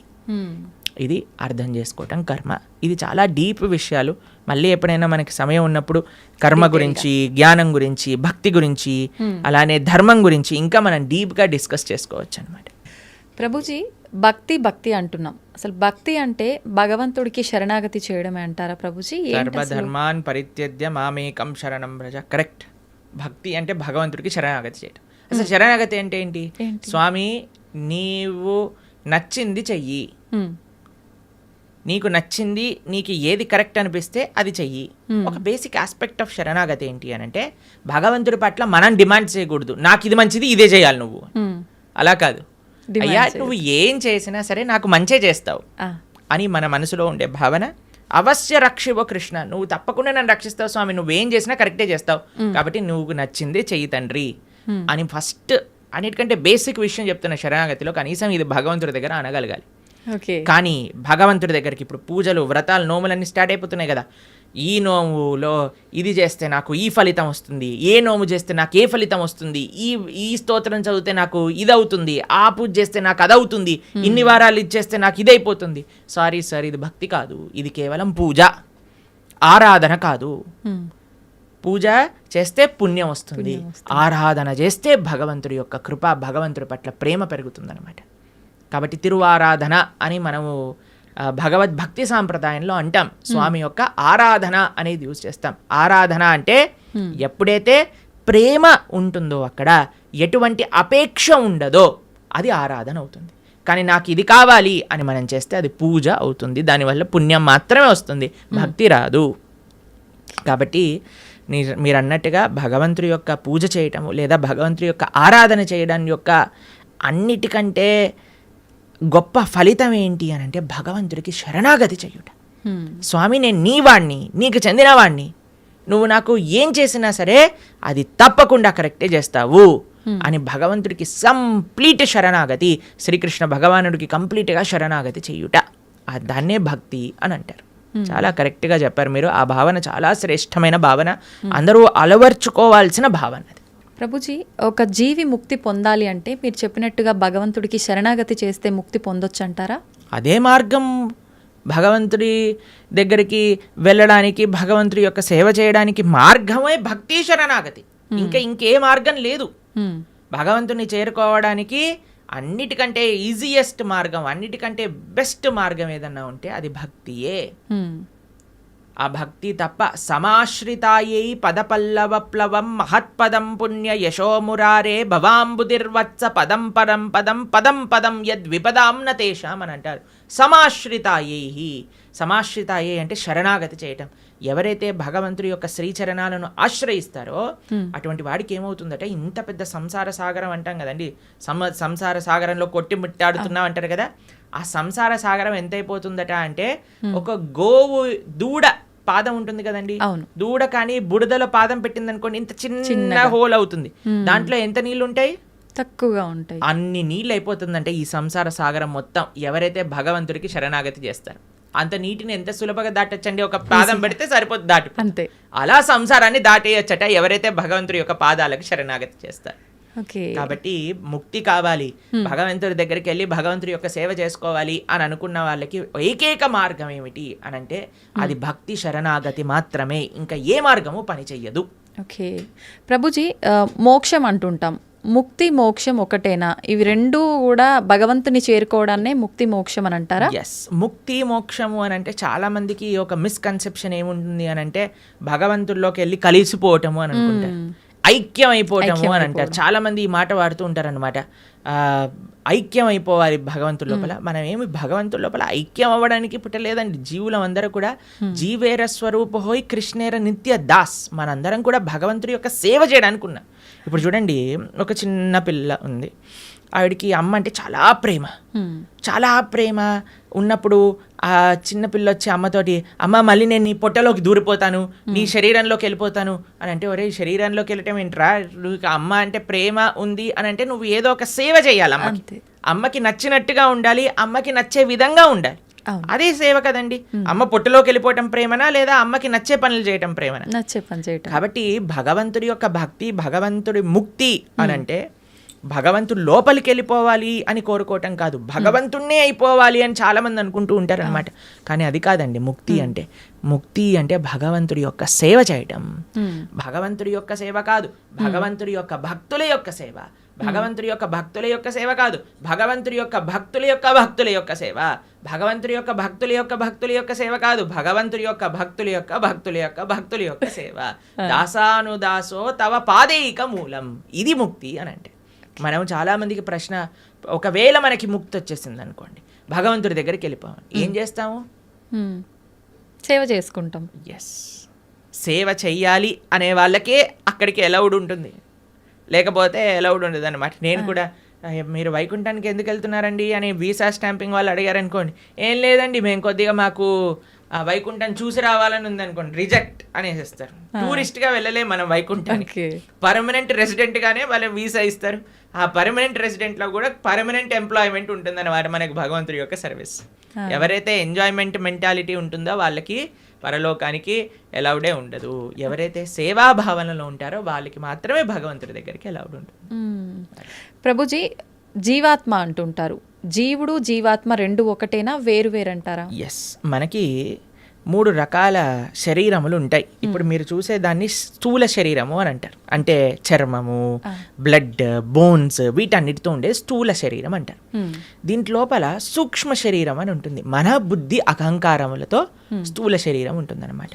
ఇది అర్థం చేసుకోవటం కర్మ. ఇది చాలా డీప్ విషయాలు. మళ్ళీ ఎప్పుడైనా మనకి సమయం ఉన్నప్పుడు కర్మ గురించి, జ్ఞానం గురించి, భక్తి గురించి, అలానే ధర్మం గురించి ఇంకా మనం డీప్గా డిస్కస్ చేసుకోవచ్చు అనమాట. ప్రభుజీ, భక్తి అంటున్నాం. అసలు భక్తి అంటే భగవంతుడికి శరణాగతి చేయడమే అంటారా ప్రభుజీ? సర్వధర్మాన్ పరిత్యజ్య మామేకం శరణం వ్రజ. కరెక్ట్. భక్తి అంటే భగవంతుడికి శరణాగతి చేయడం. అసలు శరణాగతి అంటే ఏంటి? స్వామి నీవు నచ్చింది చెయ్యి, నీకు నచ్చింది, నీకు ఏది కరెక్ట్ అనిపిస్తే అది చెయ్యి. ఒక బేసిక్ ఆస్పెక్ట్ ఆఫ్ శరణాగతి ఏంటి అని అంటే, భగవంతుడి పట్ల మనం డిమాండ్ చేయకూడదు, నాకు ఇది మంచిది ఇదే చేయాలి నువ్వు. అలా కాదు, అయ్యా నువ్వు ఏం చేసినా సరే నాకు మంచే చేస్తావు అని మన మనసులో ఉండే భావన. అవశ్య రక్షివో కృష్ణ, నువ్వు తప్పకుండా నన్ను రక్షిస్తావు స్వామి, నువ్వేం చేసినా కరెక్టే చేస్తావు, కాబట్టి నువ్వు నచ్చిందే చెయ్యి తండ్రి అని ఫస్ట్ అన్నిటికంటే బేసిక్ విషయం చెప్తున్న శరణాగతిలో కనీసం ఇది భగవంతుడి దగ్గర అనగలగాలి. కానీ భగవంతుడి దగ్గరికి ఇప్పుడు పూజలు, వ్రతాలు, నోములన్నీ స్టార్ట్ అయిపోతున్నాయి కదా. ఈ నోములో ఇది చేస్తే నాకు ఈ ఫలితం వస్తుంది, ఏ నోము చేస్తే నాకు ఏ ఫలితం వస్తుంది, ఈ స్తోత్రం చదివితే నాకు ఇది అవుతుంది, ఆ పూజ చేస్తే నాకు అది అవుతుంది, ఇన్ని వారాలు ఇది చేస్తే నాకు ఇది అయిపోతుంది. సారీ సార్, ఇది భక్తి కాదు, ఇది కేవలం పూజ, ఆరాధన కాదు. పూజ చేస్తే పుణ్యం వస్తుంది, ఆరాధన చేస్తే భగవంతుడి యొక్క కృప, భగవంతుడి పట్ల ప్రేమ పెరుగుతుందన్నమాట. కాబట్టి తిరువారాధన అని మనము భగవద్భక్తి సాంప్రదాయంలో అంటాం. స్వామి యొక్క ఆరాధన అనేది యూజ్ చేస్తాం. ఆరాధన అంటే ఎప్పుడైతే ప్రేమ ఉంటుందో, అక్కడ ఎటువంటి అపేక్ష ఉండదో అది ఆరాధన అవుతుంది. కానీ నాకు ఇది కావాలి అని మనం చేస్తే అది పూజ అవుతుంది, దానివల్ల పుణ్యం మాత్రమే వస్తుంది, భక్తి రాదు. కాబట్టి మీరు అన్నట్టుగా భగవంతుడి యొక్క పూజ చేయటము లేదా భగవంతుడి యొక్క ఆరాధన చేయడం యొక్క అన్నిటికంటే గొప్ప ఫలితం ఏంటి అని అంటే భగవంతుడికి శరణాగతి చెయ్యుట. స్వామి నేను నీ వాణ్ణి, నీకు చెందిన వాణ్ణి, నువ్వు నాకు ఏం చేసినా సరే అది తప్పకుండా కరెక్టే చేస్తావు అని భగవంతుడికి కంప్లీట్ శరణాగతి, శ్రీకృష్ణ భగవానుడికి కంప్లీట్గా శరణాగతి చేయుట, దాన్నే భక్తి అని అంటారు. చాలా కరెక్ట్గా చెప్పారు మీరు. ఆ భావన చాలా శ్రేష్టమైన భావన, అందరూ అలవర్చుకోవాల్సిన భావన అది. ప్రభుజీ, ఒక జీవి ముక్తి పొందాలి అంటే మీరు చెప్పినట్టుగా భగవంతుడికి శరణాగతి చేస్తే ముక్తి పొందొచ్చు అంటారా? అదే మార్గం భగవంతుడి దగ్గరికి వెళ్ళడానికి, భగవంతుడి యొక్క సేవ చేయడానికి మార్గమే భక్తి శరణాగతి. ఇంకే మార్గం లేదు. భగవంతుని చేరుకోవడానికి అన్నిటికంటే ఈజియెస్ట్ మార్గం, అన్నిటికంటే బెస్ట్ మార్గం ఏదన్నా ఉంటే అది భక్తియే. ఆ భక్తి తప్ప సమాశ్రితాయై పదపల్లవప్లవం మహత్పదం పుణ్య యశోమురారే భవాంబుదిర్వత్స పదం పరం పదం పదం పదం యద్విపదాం న తేషాం అని అంటారు. సమాశ్రితాయై అంటే శరణాగతి చేయటం. ఎవరైతే భగవంతుడి యొక్క శ్రీచరణాలను ఆశ్రయిస్తారో అటువంటి వాడికి ఏమవుతుందట, ఇంత పెద్ద సంసార సాగరం అంటాం కదండి, సంసార సాగరంలో కొట్టి ముట్టాడుతున్నాం అంటారు కదా, ఆ సంసార సాగరం ఎంత అయిపోతుందట అంటే, ఒక గోవు దూడ పాదం ఉంటుంది కదండి, దూడ కానీ బుడదలో పాదం పెట్టింది అనుకోండి, ఇంత చిన్న హోల్ అవుతుంది, దాంట్లో ఎంత నీళ్లు ఉంటాయి? తక్కువగా ఉంటాయి. అన్ని నీళ్ళు అయిపోతుందంటే ఈ సంసార సాగరం మొత్తం ఎవరైతే భగవంతుడికి శరణాగతి చేస్తారు. అంత నీటిని ఎంత సులభంగా దాటొచ్చండి, ఒక పాదం పెడితే సరిపోతుంది, దాటి అంతే. అలా సంసారాన్ని దాటేయచ్చట ఎవరైతే భగవంతుడి యొక్క పాదాలకు శరణాగతి చేస్తారు. కాబట్టి ముక్తి కావాలి, భగవంతుడి దగ్గరికి వెళ్ళి భగవంతుడి యొక్క సేవ చేసుకోవాలి అని అనుకున్న వాళ్ళకి ఏకైక మార్గం ఏమిటి అని అంటే అది భక్తి శరణాగతి మాత్రమే, ఇంకా ఏ మార్గము పని చెయ్యదు. ఓకే ప్రభుజీ, మోక్షం అంటుంటాం, ముక్తి మోక్షం ఒకటేనా? ఇవి రెండూ కూడా భగవంతుని చేరుకోవడాన్నే ముక్తి మోక్షం అని అంటారా? ఎస్, ముక్తి మోక్షము అని అంటే చాలా మందికి ఒక మిస్కన్సెప్షన్ ఏముంటుంది అని అంటే భగవంతుల్లోకి వెళ్ళి కలిసిపోవటము అని అనుకుంటారు, ఐక్యం అయిపోవటము అని అంటారు. చాలా మంది ఈ మాట వాడుతూ ఉంటారు అనమాట. ఐక్యం అయిపోవాలి భగవంతుడి లోపల. మనం ఏమి భగవంతుడి లోపల ఐక్యం అవ్వడానికి పుట్టలేదండి. జీవులం అందరూ కూడా జీవేర స్వరూప హోయ్ కృష్ణేర నిత్య దాస్, మనందరం కూడా భగవంతుడి యొక్క సేవ చేయడానికి ఉన్నాం. ఇప్పుడు చూడండి, ఒక చిన్న పిల్ల ఉంది, ఆవిడికి అమ్మ అంటే చాలా ప్రేమ ఉన్నప్పుడు ఆ చిన్నపిల్ల వచ్చి అమ్మతోటి, అమ్మ మళ్ళీ నేను నీ పొట్టలోకి దూరిపోతాను, నీ శరీరంలోకి వెళ్ళిపోతాను అని అంటే, ఒరే శరీరంలోకి వెళ్ళటం ఏంట్రా, నువ్వు అమ్మ అంటే ప్రేమ ఉంది అని అంటే నువ్వు ఏదో ఒక సేవ చేయాలి, అమ్మకి నచ్చినట్టుగా ఉండాలి, అమ్మకి నచ్చే విధంగా ఉండాలి, అదే సేవ కదండి. అమ్మ పొట్టలోకి వెళ్ళిపోవటం ప్రేమనా, లేదా అమ్మకి నచ్చే పనులు చేయటం ప్రేమనా? నచ్చే పని చేయటం. కాబట్టి భగవంతుడి యొక్క భక్తి, భగవంతుడి ముక్తి అని అంటే భగవంతుడు లోపలికి వెళ్ళిపోవాలి అని కోరుకోవటం కాదు, భగవంతుణ్ణే అయిపోవాలి అని చాలా మంది అనుకుంటూ ఉంటారు అనమాట. కానీ అది కాదండి ముక్తి అంటే. ముక్తి అంటే భగవంతుడి యొక్క సేవ చేయటం. భగవంతుడి యొక్క సేవ కాదు, భగవంతుడి యొక్క భక్తుల యొక్క సేవ. భగవంతుడి యొక్క భక్తుల యొక్క సేవ కాదు, భగవంతుడి యొక్క భక్తుల యొక్క భక్తుల యొక్క సేవ. భగవంతుడి యొక్క భక్తుల యొక్క భక్తుల యొక్క సేవ కాదు, భగవంతుడి యొక్క భక్తుల యొక్క భక్తుల యొక్క భక్తుల యొక్క సేవ. దాసానుదాసో తవ పాదేయిక మూలం, ఇది ముక్తి అని అంటే. మనం చాలామందికి ప్రశ్న, ఒకవేళ మనకి ముక్తి వచ్చేసింది అనుకోండి, భగవంతుడి దగ్గరికి వెళ్ళిపోవాలి, ఏం చేస్తాము? సేవ చేసుకుంటాం. ఎస్, సేవ చెయ్యాలి అనే వాళ్ళకే అక్కడికి అలౌడ్ ఉంటుంది, లేకపోతే అలౌడ్ ఉండదు అనమాట. నేను కూడా మీరు వైకుంఠానికి ఎందుకు వెళ్తున్నారండి అని వీసా స్టాంపింగ్ వాళ్ళు అడిగారు అనుకోండి, ఏం లేదండి మేము కొద్దిగా మాకు వైకుంఠం చూసి రావాలని ఉంది అనుకోండి, రిజెక్ట్ అనేసిస్తారు. టూరిస్ట్గా వెళ్ళలేం మనం వైకుంఠానికి, పర్మనెంట్ రెసిడెంట్గానే వాళ్ళు వీసా ఇస్తారు. ఆ పర్మనెంట్ రెసిడెంట్లో కూడా పర్మనెంట్ ఎంప్లాయ్మెంట్ ఉంటుంది అన్నమాట మనకి భగవంతుడి యొక్క సర్వీస్. ఎవరైతే ఎంజాయ్మెంట్ మెంటాలిటీ ఉంటుందో వాళ్ళకి పరలోకానికి ఎలౌడే ఉండదు. ఎవరైతే సేవాభావనలో ఉంటారో వాళ్ళకి మాత్రమే భగవంతుడి దగ్గరికి ఎలౌడ్ ఉంటుంది. ప్రభుజీ, జీవాత్మ అంటుంటారు, జీవుడు జీవాత్మ రెండు ఒకటేనా, వేరు వేరంటారా? ఎస్, మనకి 3 రకాల శరీరములు ఉంటాయి. ఇప్పుడు మీరు చూసే దాన్ని స్థూల శరీరము అని అంటారు, అంటే చర్మము, బ్లడ్, బోన్స్ వీటన్నిటితో ఉండే స్థూల శరీరం అంటారు. దీంట్ లోపల సూక్ష్మ శరీరం అని ఉంటుంది, మన బుద్ధి అహంకారములతో స్థూల శరీరం ఉంటుందన్నమాట.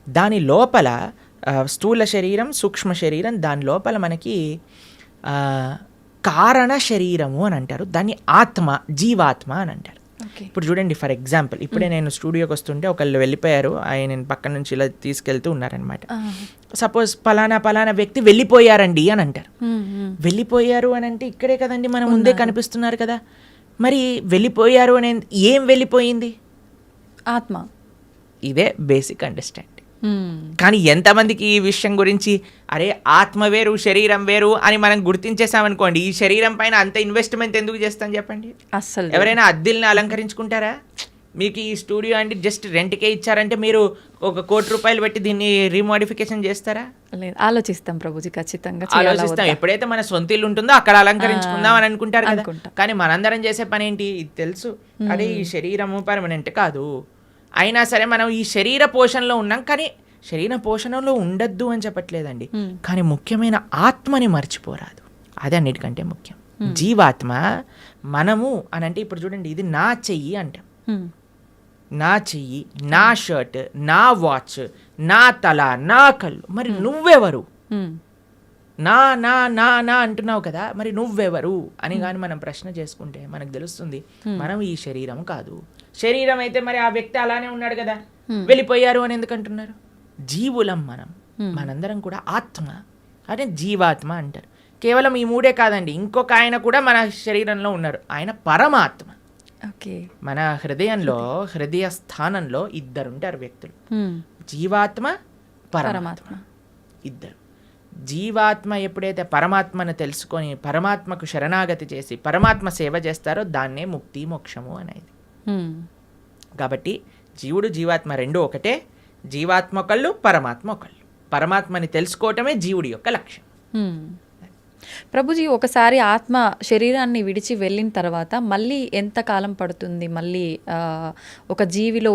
దాని లోపల స్థూల శరీరం, సూక్ష్మ శరీరం, దాని లోపల మనకి కారణ శరీరము అని అంటారు, దాన్ని ఆత్మ, జీవాత్మ అని అంటారు. ఇప్పుడు చూడండి, ఫర్ ఎగ్జాంపుల్ ఇప్పుడే నేను స్టూడియోకి వస్తుంటే ఒకళ్ళు వెళ్ళిపోయారు, ఆయన పక్కన నుంచి ఇలా తీసుకెళ్తూ ఉన్నారనమాట. సపోజ్ పలానా వ్యక్తి వెళ్ళిపోయారండి అని అంటారు. వెళ్ళిపోయారు అని అంటే ఇక్కడే కదండి మన ముందే కనిపిస్తున్నారు కదా, మరి వెళ్ళిపోయారు అని ఏం వెళ్ళిపోయింది? ఆత్మ. ఇదే బేసిక్ అండర్స్టాండింగ్. కానీ ఎంతమందికి ఈ విషయం గురించి అరే ఆత్మ వేరు శరీరం వేరు అని మనం గుర్తించేసామనుకోండి, ఈ శరీరం పైన అంత ఇన్వెస్ట్మెంట్ ఎందుకు చేస్తాం చెప్పండి? అస్సలు ఎవరైనా అద్దెల్ని అలంకరించుకుంటారా? మీకు ఈ స్టూడియో అంటే జస్ట్ రెంట్కే ఇచ్చారంటే మీరు ఒక 1 కోటి రూపాయలు పెట్టి దీన్ని రీమోడిఫికేషన్ చేస్తారా? లేదు, ఆలోచిస్తాం ప్రభుజీ, ఖచ్చితంగా ఆలోచిస్తాం. ఎప్పుడైతే మన సొంత ఇల్లు ఉంటుందో అక్కడ అలంకరించుకుందాం అని అనుకుంటారు కదా. కానీ మనందరం చేసే పని ఏంటి? ఇది తెలుసు, అదే ఈ శరీరము పర్మనెంట్ కాదు. అయినా సరే మనం ఈ శరీర పోషణలో ఉన్నాం, కానీ శరీర పోషణలో ఉండద్దు అని చెప్పట్లేదండి. కానీ ముఖ్యమైన ఆత్మని మర్చిపోరాదు, అది అన్నిటికంటే ముఖ్యం. జీవాత్మ మనము అని అంటే ఇప్పుడు చూడండి, ఇది నా చెయ్యి అంటాం, నా చెయ్యి, నా షర్ట్, నా వాచ్, నా తల, నా కళ్ళు. మరి నువ్వెవరు? నా నా నా నా అంటున్నావు కదా, మరి నువ్వెవరు అని కానీ మనం ప్రశ్న చేసుకుంటే మనకు తెలుస్తుంది మనం ఈ శరీరం కాదు. శరీరం అయితే మరి ఆ వ్యక్తి అలానే ఉన్నాడు కదా, వెళ్ళిపోయారు అని ఎందుకు అంటున్నారు? జీవులం మనం, మనందరం కూడా ఆత్మ, అంటే జీవాత్మ అంటారు. కేవలం ఈ 3 కాదండి, ఇంకొక ఆయన కూడా మన శరీరంలో ఉన్నారు, ఆయన పరమాత్మ. మన హృదయంలో, హృదయ స్థానంలో 2 ఉంటారు వ్యక్తులు, జీవాత్మ పరమాత్మ, 2. జీవాత్మ ఎప్పుడైతే పరమాత్మను తెలుసుకొని పరమాత్మకు శరణాగతి చేసి పరమాత్మ సేవ చేస్తారో దాన్నే ముక్తి మోక్షము అనేది. కాబట్టి జీవుడు జీవాత్మ 2 ఒకటే. జీవాత్మ ఒకళ్ళు, పరమాత్మ ఒకళ్ళు. పరమాత్మని తెలుసుకోవటమే జీవుడి యొక్క లక్ష్యం. ప్రభుజీ, ఒకసారి ఆత్మ శరీరాన్ని విడిచి వెళ్ళిన తర్వాత మళ్ళీ ఎంత కాలం పడుతుంది మళ్ళీ ఒక జీవిలో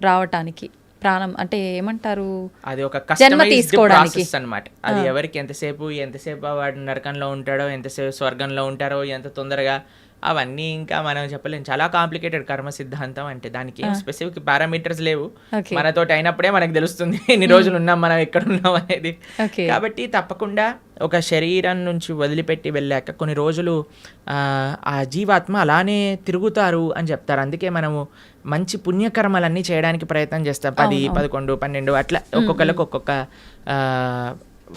రావటానికి? ప్రాణం అంటే ఏమంటారు, అది ఒక కస్టమైజ్డ్ ప్రాసెస్ అన్నమాట. అది ఎవరికి ఎంతసేపు వాడు నరకంలో ఉంటాడో, ఎంతసేపు స్వర్గంలో ఉంటారో, ఎంత తొందరగా, అవన్నీ ఇంకా మనం చెప్పలేము. చాలా కాంప్లికేటెడ్ కర్మ సిద్ధాంతం అంటే. దానికి ఏం స్పెసిఫిక్ పారామీటర్స్ లేవు, మనతోటి అయినప్పుడే మనకు తెలుస్తుంది ఎన్ని రోజులు ఉన్నాం, మనం ఎక్కడ ఉన్నాం అనేది. కాబట్టి తప్పకుండా ఒక శరీరం నుంచి వదిలిపెట్టి వెళ్ళాక కొన్ని రోజులు ఆ జీవాత్మ అలానే తిరుగుతారు అని చెప్తారు. అందుకే మనము మంచి పుణ్యకర్మలన్నీ చేయడానికి ప్రయత్నం చేస్తాం. 10, 11, 12 అట్లా ఒక్కొక్కరికి ఒక్కొక్క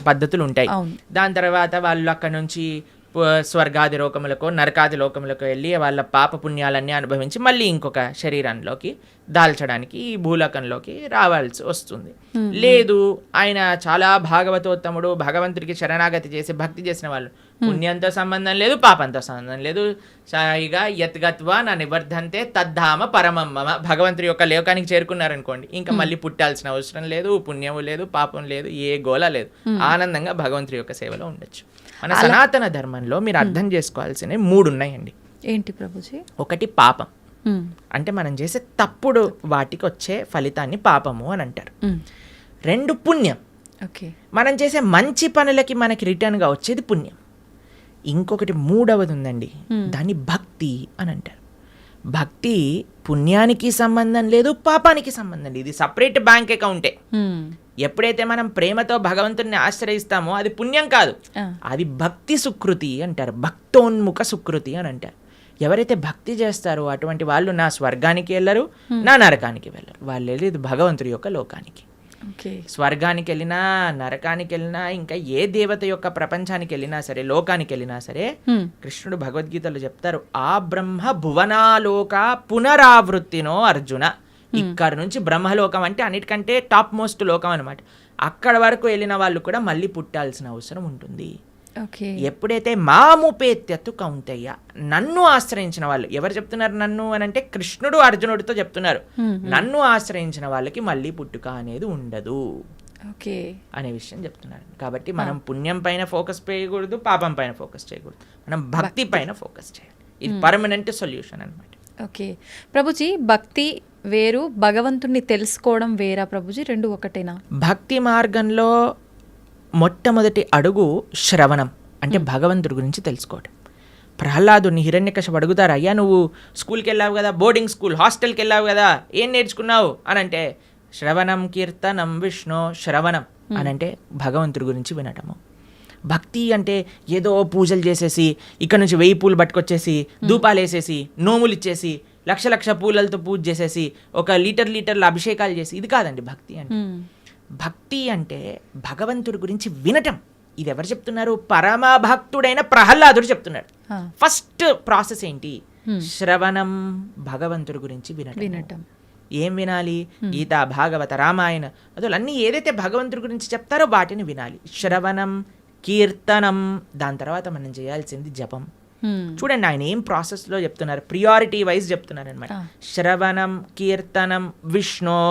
పద్ధతులు ఉంటాయి. దాని తర్వాత వాళ్ళు అక్కడ నుంచి స్వర్గాది లోకములకు, నరకాది లోకములకు వెళ్ళి వాళ్ళ పాప పుణ్యాలన్నీ అనుభవించి మళ్ళీ ఇంకొక శరీరంలోకి దాల్చడానికి ఈ భూలోకంలోకి రావాల్సి వస్తుంది. లేదు, ఆయన చాలా భాగవతోత్తముడు, భగవంతుడికి శరణాగతి చేసి భక్తి చేసిన వాళ్ళు, పుణ్యంతో సంబంధం లేదు, పాపంతో సంబంధం లేదు, సాయిగా యత్గత్వా నా నివర్ధంతే తద్ధామ పరమమ్మ, భగవంతుడి యొక్క లోకానికి చేరుకున్నారనుకోండి, ఇంకా మళ్ళీ పుట్టాల్సిన అవసరం లేదు, పుణ్యము లేదు, పాపం లేదు, ఏ గోల లేదు, ఆనందంగా భగవంతుడి యొక్క సేవలో ఉండొచ్చు. మన సనాతన ధర్మంలో మీరు అర్థం చేసుకోవాల్సినవి 3 ఉన్నాయండి. ఏంటి ప్రభుజీ? ఒకటి పాపం, అంటే మనం చేసే తప్పుడు వాటికి వచ్చే ఫలితాన్ని పాపము అని అంటారు. 2 పుణ్యం, మనం చేసే మంచి పనులకి మనకి రిటర్న్గా వచ్చేది పుణ్యం. ఇంకొకటి 3వది ఉందండి, దాన్ని భక్తి అని అంటారు. భక్తి పుణ్యానికి సంబంధం లేదు, పాపానికి సంబంధం లేదు, ఇది సపరేట్ బ్యాంక్ అకౌంటే. ఎప్పుడైతే మనం ప్రేమతో భగవంతుడిని ఆశ్రయిస్తామో అది పుణ్యం కాదు, అది భక్తి సుకృతి అంటారు, భక్తోన్ముఖ సుకృతి అని అంటారు. ఎవరైతే భక్తి చేస్తారో అటువంటి వాళ్ళు నా స్వర్గానికి వెళ్ళరు, నా నరకానికి వెళ్ళరు, వాళ్ళు వెళ్ళేది భగవంతుడి యొక్క లోకానికి. స్వర్గానికి వెళ్ళినా, నరకానికి వెళ్ళినా, ఇంకా ఏ దేవత యొక్క ప్రపంచానికి వెళ్ళినా సరే, లోకానికి వెళ్ళినా సరే, కృష్ణుడు భగవద్గీతలో చెప్తారు, ఆ బ్రహ్మ భువనాలోక పునరావృత్తినో అర్జున. ఇక్కడ నుంచి బ్రహ్మలోకం అంటే అన్నిటికంటే టాప్ మోస్ట్ లోకం అనమాట. అక్కడ వరకు వెళ్ళిన వాళ్ళు కూడా మళ్ళీ పుట్టాల్సిన అవసరం ఉంటుంది. ఎప్పుడైతే మాముపేత్యత్తు కౌంతయ్య, నన్ను ఆశ్రయించిన వాళ్ళు, ఎవరు చెప్తున్నారు నన్ను అని అంటే కృష్ణుడు అర్జునుడితో చెప్తున్నారు, నన్ను ఆశ్రయించిన వాళ్ళకి మళ్ళీ పుట్టుక అనేది ఉండదు అనే విషయం చెప్తున్నారు. కాబట్టి మనం పుణ్యం పైన ఫోకస్ చేయకూడదు, పాపం పైన ఫోకస్ చేయకూడదు, మనం భక్తి పైన ఫోకస్ చేయాలి. ఇది పర్మనెంట్ సొల్యూషన్ అనమాట. ఓకే ప్రభుజీ, భక్తి వేరు, భగవంతుణ్ణి తెలుసుకోవడం వేరా ప్రభుజీ? 2 ఒకటేనా? భక్తి మార్గంలో మొట్టమొదటి అడుగు శ్రవణం, అంటే భగవంతుడి గురించి తెలుసుకోవడం. ప్రహ్లాదుని హిరణ్యకశిపుడు అడుగుతారు, అయ్యా నువ్వు స్కూల్కి వెళ్ళావు కదా, బోర్డింగ్ స్కూల్, హాస్టల్కి వెళ్ళావు కదా, ఏం నేర్చుకున్నావు అని అంటే, శ్రవణం కీర్తనం విష్ణు, శ్రవణం అని అంటే భగవంతుడి గురించి వినటము. భక్తి అంటే ఏదో పూజలు చేసేసి ఇక్కడ నుంచి 1000 పూలు పట్టుకొచ్చేసి ధూపాలు వేసేసి నోములు ఇచ్చేసి లక్ష పూలలతో పూజ చేసేసి ఒక లీటర్ల అభిషేకాలు చేసి, ఇది కాదండి భక్తి అంటే. భక్తి అంటే భగవంతుడి గురించి వినటం. ఇది ఎవరు చెప్తున్నారు? పరమ భక్తుడైన ప్రహ్లాదుడు చెప్తున్నాడు. ఫస్ట్ ప్రాసెస్ ఏంటి? శ్రవణం, భగవంతుడి గురించి వినటం. ఏం వినాలి? గీత, భాగవత, రామాయణ అసలు అన్నీ ఏదైతే భగవంతుడి గురించి చెప్తారో వాటిని వినాలి. శ్రవణం, కీర్తనం, దాని తర్వాత మనం చేయాల్సింది జపం. చూడండి ఆయన ఏం ప్రాసెస్లో చెప్తున్నారు, ప్రియారిటీ వైజ్ చెప్తున్నారు అనమాట. శ్రవణం, కీర్తనం, విష్ణో.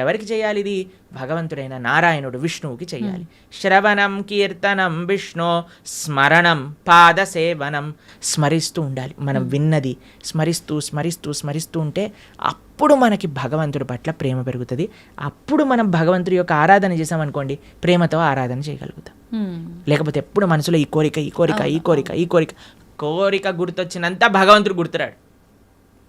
ఎవరికి చేయాలి ఇది? భగవంతుడైన నారాయణుడు విష్ణువుకి చేయాలి. శ్రవణం, కీర్తనం, విష్ణు, స్మరణం, పాదసేవనం. స్మరిస్తూ ఉండాలి. మనం విన్నది స్మరిస్తూ స్మరిస్తూ స్మరిస్తూ ఉంటే అప్పుడు మనకి భగవంతుడి పట్ల ప్రేమ పెరుగుతుంది. అప్పుడు మనం భగవంతుడి యొక్క ఆరాధన చేసామనుకోండి, ప్రేమతో ఆరాధన చేయగలుగుతాం. లేకపోతే ఎప్పుడు మనసులో ఈ కోరిక ఈ కోరిక ఈ కోరిక ఈ కోరిక కోరిక గుర్తొచ్చినంత భగవంతుడు గుర్తురాడు.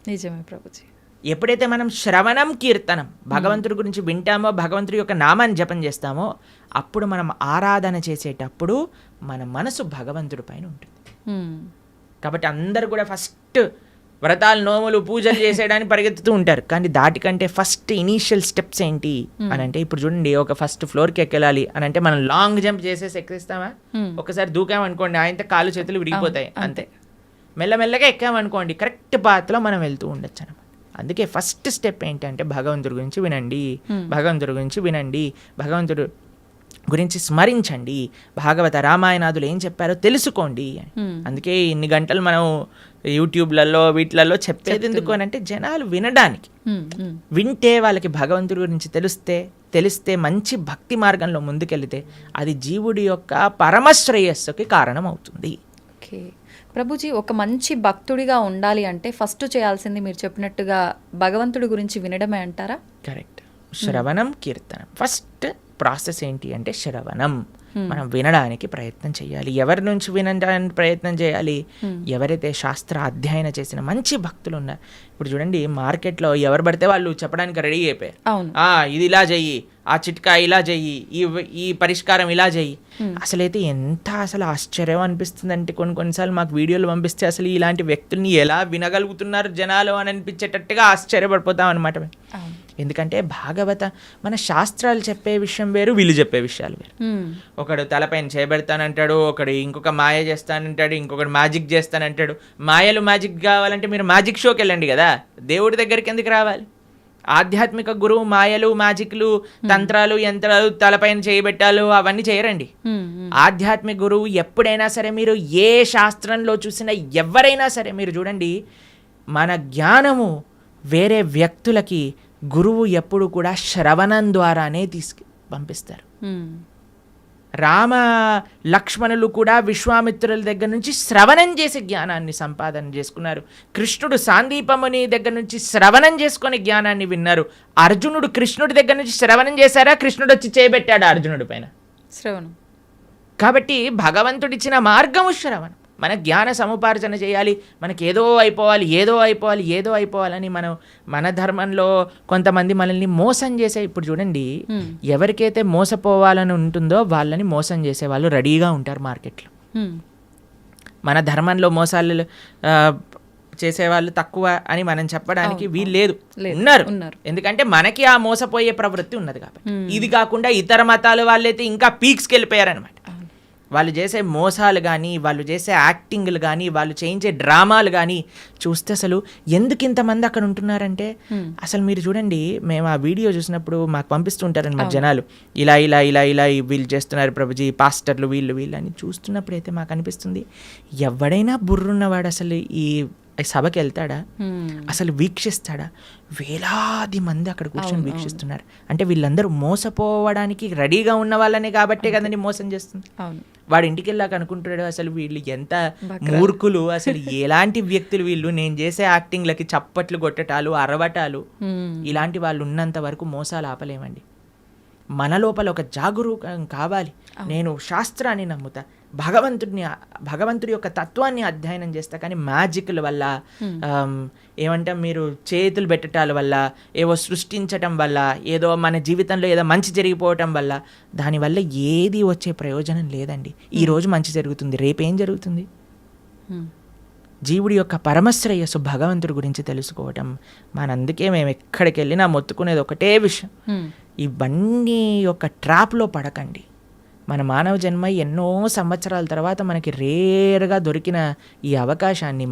నిజమే ప్రభుజీ. ఎప్పుడైతే మనం శ్రవణం, కీర్తనం భగవంతుడి గురించి వింటామో, భగవంతుడి యొక్క నామాన్ని జపం చేస్తామో, అప్పుడు మనం ఆరాధన చేసేటప్పుడు మన మనసు భగవంతుడి పైన ఉంటుంది. కాబట్టి అందరూ కూడా ఫస్ట్ వ్రతాలు, నోములు, పూజలు చేసేయడానికి పరిగెత్తుతూ ఉంటారు. కానీ దాటికంటే ఫస్ట్ ఇనీషియల్ స్టెప్స్ ఏంటి అని అంటే, ఇప్పుడు చూడండి, ఒక ఫస్ట్ ఫ్లోర్కి ఎక్కెళ్ళాలి అని అంటే మనం లాంగ్ జంప్ చేసేసి ఎక్కిస్తామా? ఒకసారి దూకామనుకోండి, ఆయనతో కాళ్ళు చేతులు విరిగిపోతాయి, అంతే. మెల్లమెల్లగా ఎక్కామనుకోండి, కరెక్ట్ పాత్లో మనం వెళ్తూ ఉండొచ్చు అనమాట. అందుకే ఫస్ట్ స్టెప్ ఏంటంటే భగవంతుడి గురించి వినండి, భగవంతుడి గురించి వినండి, భగవంతుడు గురించి స్మరించండి, భాగవత, రామాయణాదులు ఏం చెప్పారో తెలుసుకోండి. అందుకే ఇన్ని గంటలు మనం యూట్యూబ్లలో వీటిలలో చెప్పేది ఎందుకు అని అంటే జనాలు వినడానికి. వింటే వాళ్ళకి భగవంతుడి గురించి తెలిస్తే మంచి భక్తి మార్గంలో ముందుకెళ్తే అది జీవుడి యొక్క పరమశ్రేయస్సుకి కారణం అవుతుంది. ఓకే ప్రభుజీ, ఒక మంచి భక్తుడిగా ఉండాలి అంటే ఫస్ట్ చేయాల్సింది మీరు చెప్పినట్టుగా భగవంతుడి గురించి వినడమే అంటారా? కరెక్ట్. శ్రవణం, కీర్తనం. ఫస్ట్ ప్రాసెస్ ఏంటి అంటే శ్రవణం. మనం వినడానికి ప్రయత్నం చేయాలి. ఎవరి నుంచి వినడానికి ప్రయత్నం చేయాలి? ఎవరైతే శాస్త్ర అధ్యయనం చేసిన మంచి భక్తులు ఉన్నారు. ఇప్పుడు చూడండి, మార్కెట్లో ఎవరు పడితే వాళ్ళు చెప్పడానికి రెడీ అయిపోయారు. ఇది ఇలా చెయ్యి, ఆ చిట్కా ఇలా చెయ్యి, ఈ పరిష్కారం ఇలా చెయ్యి. అసలైతే ఎంత ఆశ్చర్యం అనిపిస్తుంది అంటే, కొన్నిసార్లు మాకు వీడియోలు పంపిస్తే అసలు ఇలాంటి వ్యక్తుల్ని ఎలా వినగలుగుతున్నారు జనాలు అని అనిపించేటట్టుగా ఆశ్చర్యపడిపోతాం అనమాట. ఎందుకంటే భాగవత మన శాస్త్రాలు చెప్పే విషయం వేరు, వీళ్ళు చెప్పే విషయాలు వేరు. ఒకడు తలపైన చేయబెడతానంటాడు, ఒకడు ఇంకొక మాయ చేస్తానంటాడు, ఇంకొకడు మ్యాజిక్ చేస్తానంటాడు. మాయలు, మ్యాజిక్ కావాలంటే మీరు మ్యాజిక్ షోకి వెళ్ళండి కదా, దేవుడి దగ్గరికి ఎందుకు రావాలి? ఆధ్యాత్మిక గురువు మాయలు, మ్యాజిక్లు, తంత్రాలు, యంత్రాలు, తలపైన చేయబెట్టాలు అవన్నీ చేయరండి. ఆధ్యాత్మిక గురువు ఎప్పుడైనా సరే, మీరు ఏ శాస్త్రంలో చూసినా ఎవరైనా సరే మీరు చూడండి, మన జ్ఞానము వేరే వ్యక్తులకి గురువు ఎప్పుడు కూడా శ్రవణం ద్వారానే పంపిస్తారు. రామ లక్ష్మణులు కూడా విశ్వామిత్రుల దగ్గర నుంచి శ్రవణం చేసి జ్ఞానాన్ని సంపాదన చేసుకున్నారు. కృష్ణుడు సాందీపముని దగ్గర నుంచి శ్రవణం చేసుకొని జ్ఞానాన్ని విన్నారు. అర్జునుడు కృష్ణుడి దగ్గర నుంచి శ్రవణం చేశారా? కృష్ణుడు వచ్చి చేయబెట్టాడు అర్జునుడి పైన శ్రవణం. కాబట్టి భగవంతుడిచ్చిన మార్గము శ్రవణం. మన జ్ఞాన సముపార్జన చేయాలి. మనకి ఏదో అయిపోవాలని మన ధర్మంలో కొంతమంది మనల్ని మోసం చేసే, ఇప్పుడు చూడండి, ఎవరికైతే మోసపోవాలని ఉంటుందో వాళ్ళని మోసం చేసే వాళ్ళు రెడీగా ఉంటారు మార్కెట్లో. మన ధర్మంలో మోసాలు చేసేవాళ్ళు తక్కువ అని మనం చెప్పడానికి వీలు లేదు, ఉన్నారు. ఎందుకంటే మనకి ఆ మోసపోయే ప్రవృత్తి ఉన్నది కాబట్టి. ఇది కాకుండా ఇతర మతాల వాళ్ళైతే ఇంకా పీక్స్కి వెళ్ళిపోయారనమాట. వాళ్ళు చేసే మోసాలు కానీ, వాళ్ళు చేసే యాక్టింగ్లు కానీ, వాళ్ళు చేయించే డ్రామాలు కానీ చూస్తే అసలు ఎందుకు ఇంతమంది అక్కడ ఉంటున్నారంటే, అసలు మీరు చూడండి, మేము ఆ వీడియో చూసినప్పుడు మాకు పంపిస్తుంటారనమాట జనాలు, ఇలా ఇలా ఇలా ఇలా వీళ్ళు చేస్తున్నారు ప్రభుజీ, పాస్టర్లు వీళ్ళు అని చూస్తున్నప్పుడు అయితే మాకు అనిపిస్తుంది, ఎవడైనా బుర్రున్నవాడు అసలు ఈ సభకి వెళ్తాడా? అసలు వీక్షిస్తాడా? వేలాది మంది అక్కడ కూర్చొని వీక్షిస్తున్నారు అంటే వీళ్ళందరూ మోసపోవడానికి రెడీగా ఉన్న వాళ్ళనే కాబట్టే కదండి మోసం చేస్తుంది. వాడు ఇంటికి వెళ్ళాక అనుకుంటాడు, అసలు వీళ్ళు ఎంత మూర్ఖులు, అసలు ఎలాంటి వ్యక్తులు వీళ్ళు, నేను చేసే యాక్టింగ్లకి చప్పట్లు కొట్టటాలు, అరవటాలు, ఇలాంటి వాళ్ళు ఉన్నంత వరకు మోసాలు ఆపలేమండి. మన లోపల ఒక జాగరూకం కావాలి. నేను శాస్త్రాన్ని నమ్ముతా, భగవంతుడి యొక్క తత్వాన్ని అధ్యయనం చేస్తా, కానీ మ్యాజిక్ల వల్ల, ఏమంటాం, మీరు చేతులు పెట్టటాల వల్ల, ఏవో సృష్టించటం వల్ల, ఏదో మన జీవితంలో ఏదో మంచి జరిగిపోవటం వల్ల, దానివల్ల ఏది వచ్చే ప్రయోజనం లేదండి. ఈరోజు మంచి జరుగుతుంది, రేపేం జరుగుతుంది? జీవుడి యొక్క పరమశ్రేయస్సు భగవంతుడి గురించి తెలుసుకోవటం. అందుకే మేము ఎక్కడికి వెళ్ళినా మొత్తుకునేది ఒకటే విషయం, ఇవన్నీ యొక్క ట్రాప్లో పడకండి. మన మానవ జన్మ ఎన్నో సంవత్సరాల తర్వాత మనకి రేర్గా దొరికిన ఈ అవకాశాన్ని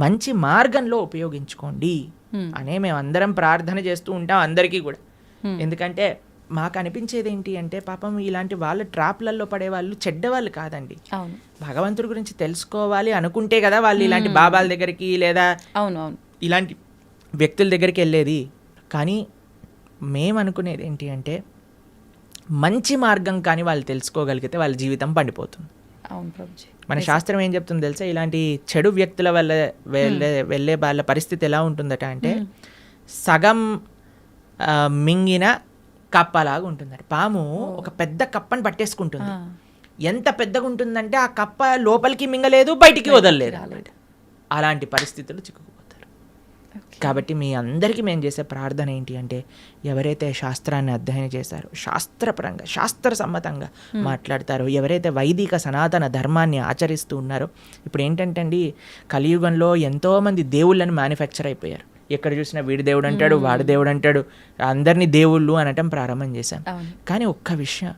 మంచి మార్గంలో ఉపయోగించుకోండి. అనే మేము అందరం ప్రార్థన చేస్తూ ఉంటాం అందరికీ కూడా. ఎందుకంటే మాకు అనిపించేది ఏంటి అంటే పాపం ఇలాంటి వాళ్ళ ట్రాప్లలో పడే వాళ్ళు చెడ్డవాళ్ళు కాదండి. అవును, భగవంతుడి గురించి తెలుసుకోవాలి అనుకుంటే కదా వాళ్ళు ఇలాంటి బాబాల దగ్గరికి లేదా అవునవును, ఇలాంటి వ్యక్తుల దగ్గరికి వెళ్ళేది. కానీ మేము అనుకునేది ఏంటి అంటే మంచి మార్గం కానీ వాళ్ళు తెలుసుకోగలిగితే వాళ్ళ జీవితం పండిపోతుంది. అవును ప్రభుజీ. మన శాస్త్రం ఏం చెప్తుంది తెలుసా, ఇలాంటి చెడు వ్యక్తుల వల్ల వెళ్ళే వాళ్ళ పరిస్థితి ఎలా ఉంటుందట అంటే సగం మింగిన కప్పలాగా ఉంటుందట. పాము ఒక పెద్ద కప్పని పట్టేసుకుంటుంది. ఎంత పెద్దగా ఉంటుందంటే ఆ కప్ప లోపలికి మింగలేదు, బయటికి వదలలేదు. అలాంటి పరిస్థితులు చిక్కుకుపోతారు. కాబట్టి మీ అందరికీ మేము చేసే ప్రార్థన ఏంటి అంటే ఎవరైతే శాస్త్రాన్ని అధ్యయనం చేశారో, శాస్త్రపరంగా శాస్త్రసమ్మతంగా మాట్లాడతారో, ఎవరైతే వైదిక సనాతన ధర్మాన్ని ఆచరిస్తూ ఉన్నారో, ఇప్పుడు ఏంటంటే అండి కలియుగంలో ఎంతోమంది దేవుళ్ళని మ్యానుఫ్యాక్చర్ అయిపోయారు. ఎక్కడ చూసినా వీడి దేవుడు అంటాడు, వాడి దేవుడు అంటాడు, అందరినీ దేవుళ్ళు అనటం ప్రారంభం చేశాం. కానీ ఒక్క విషయం,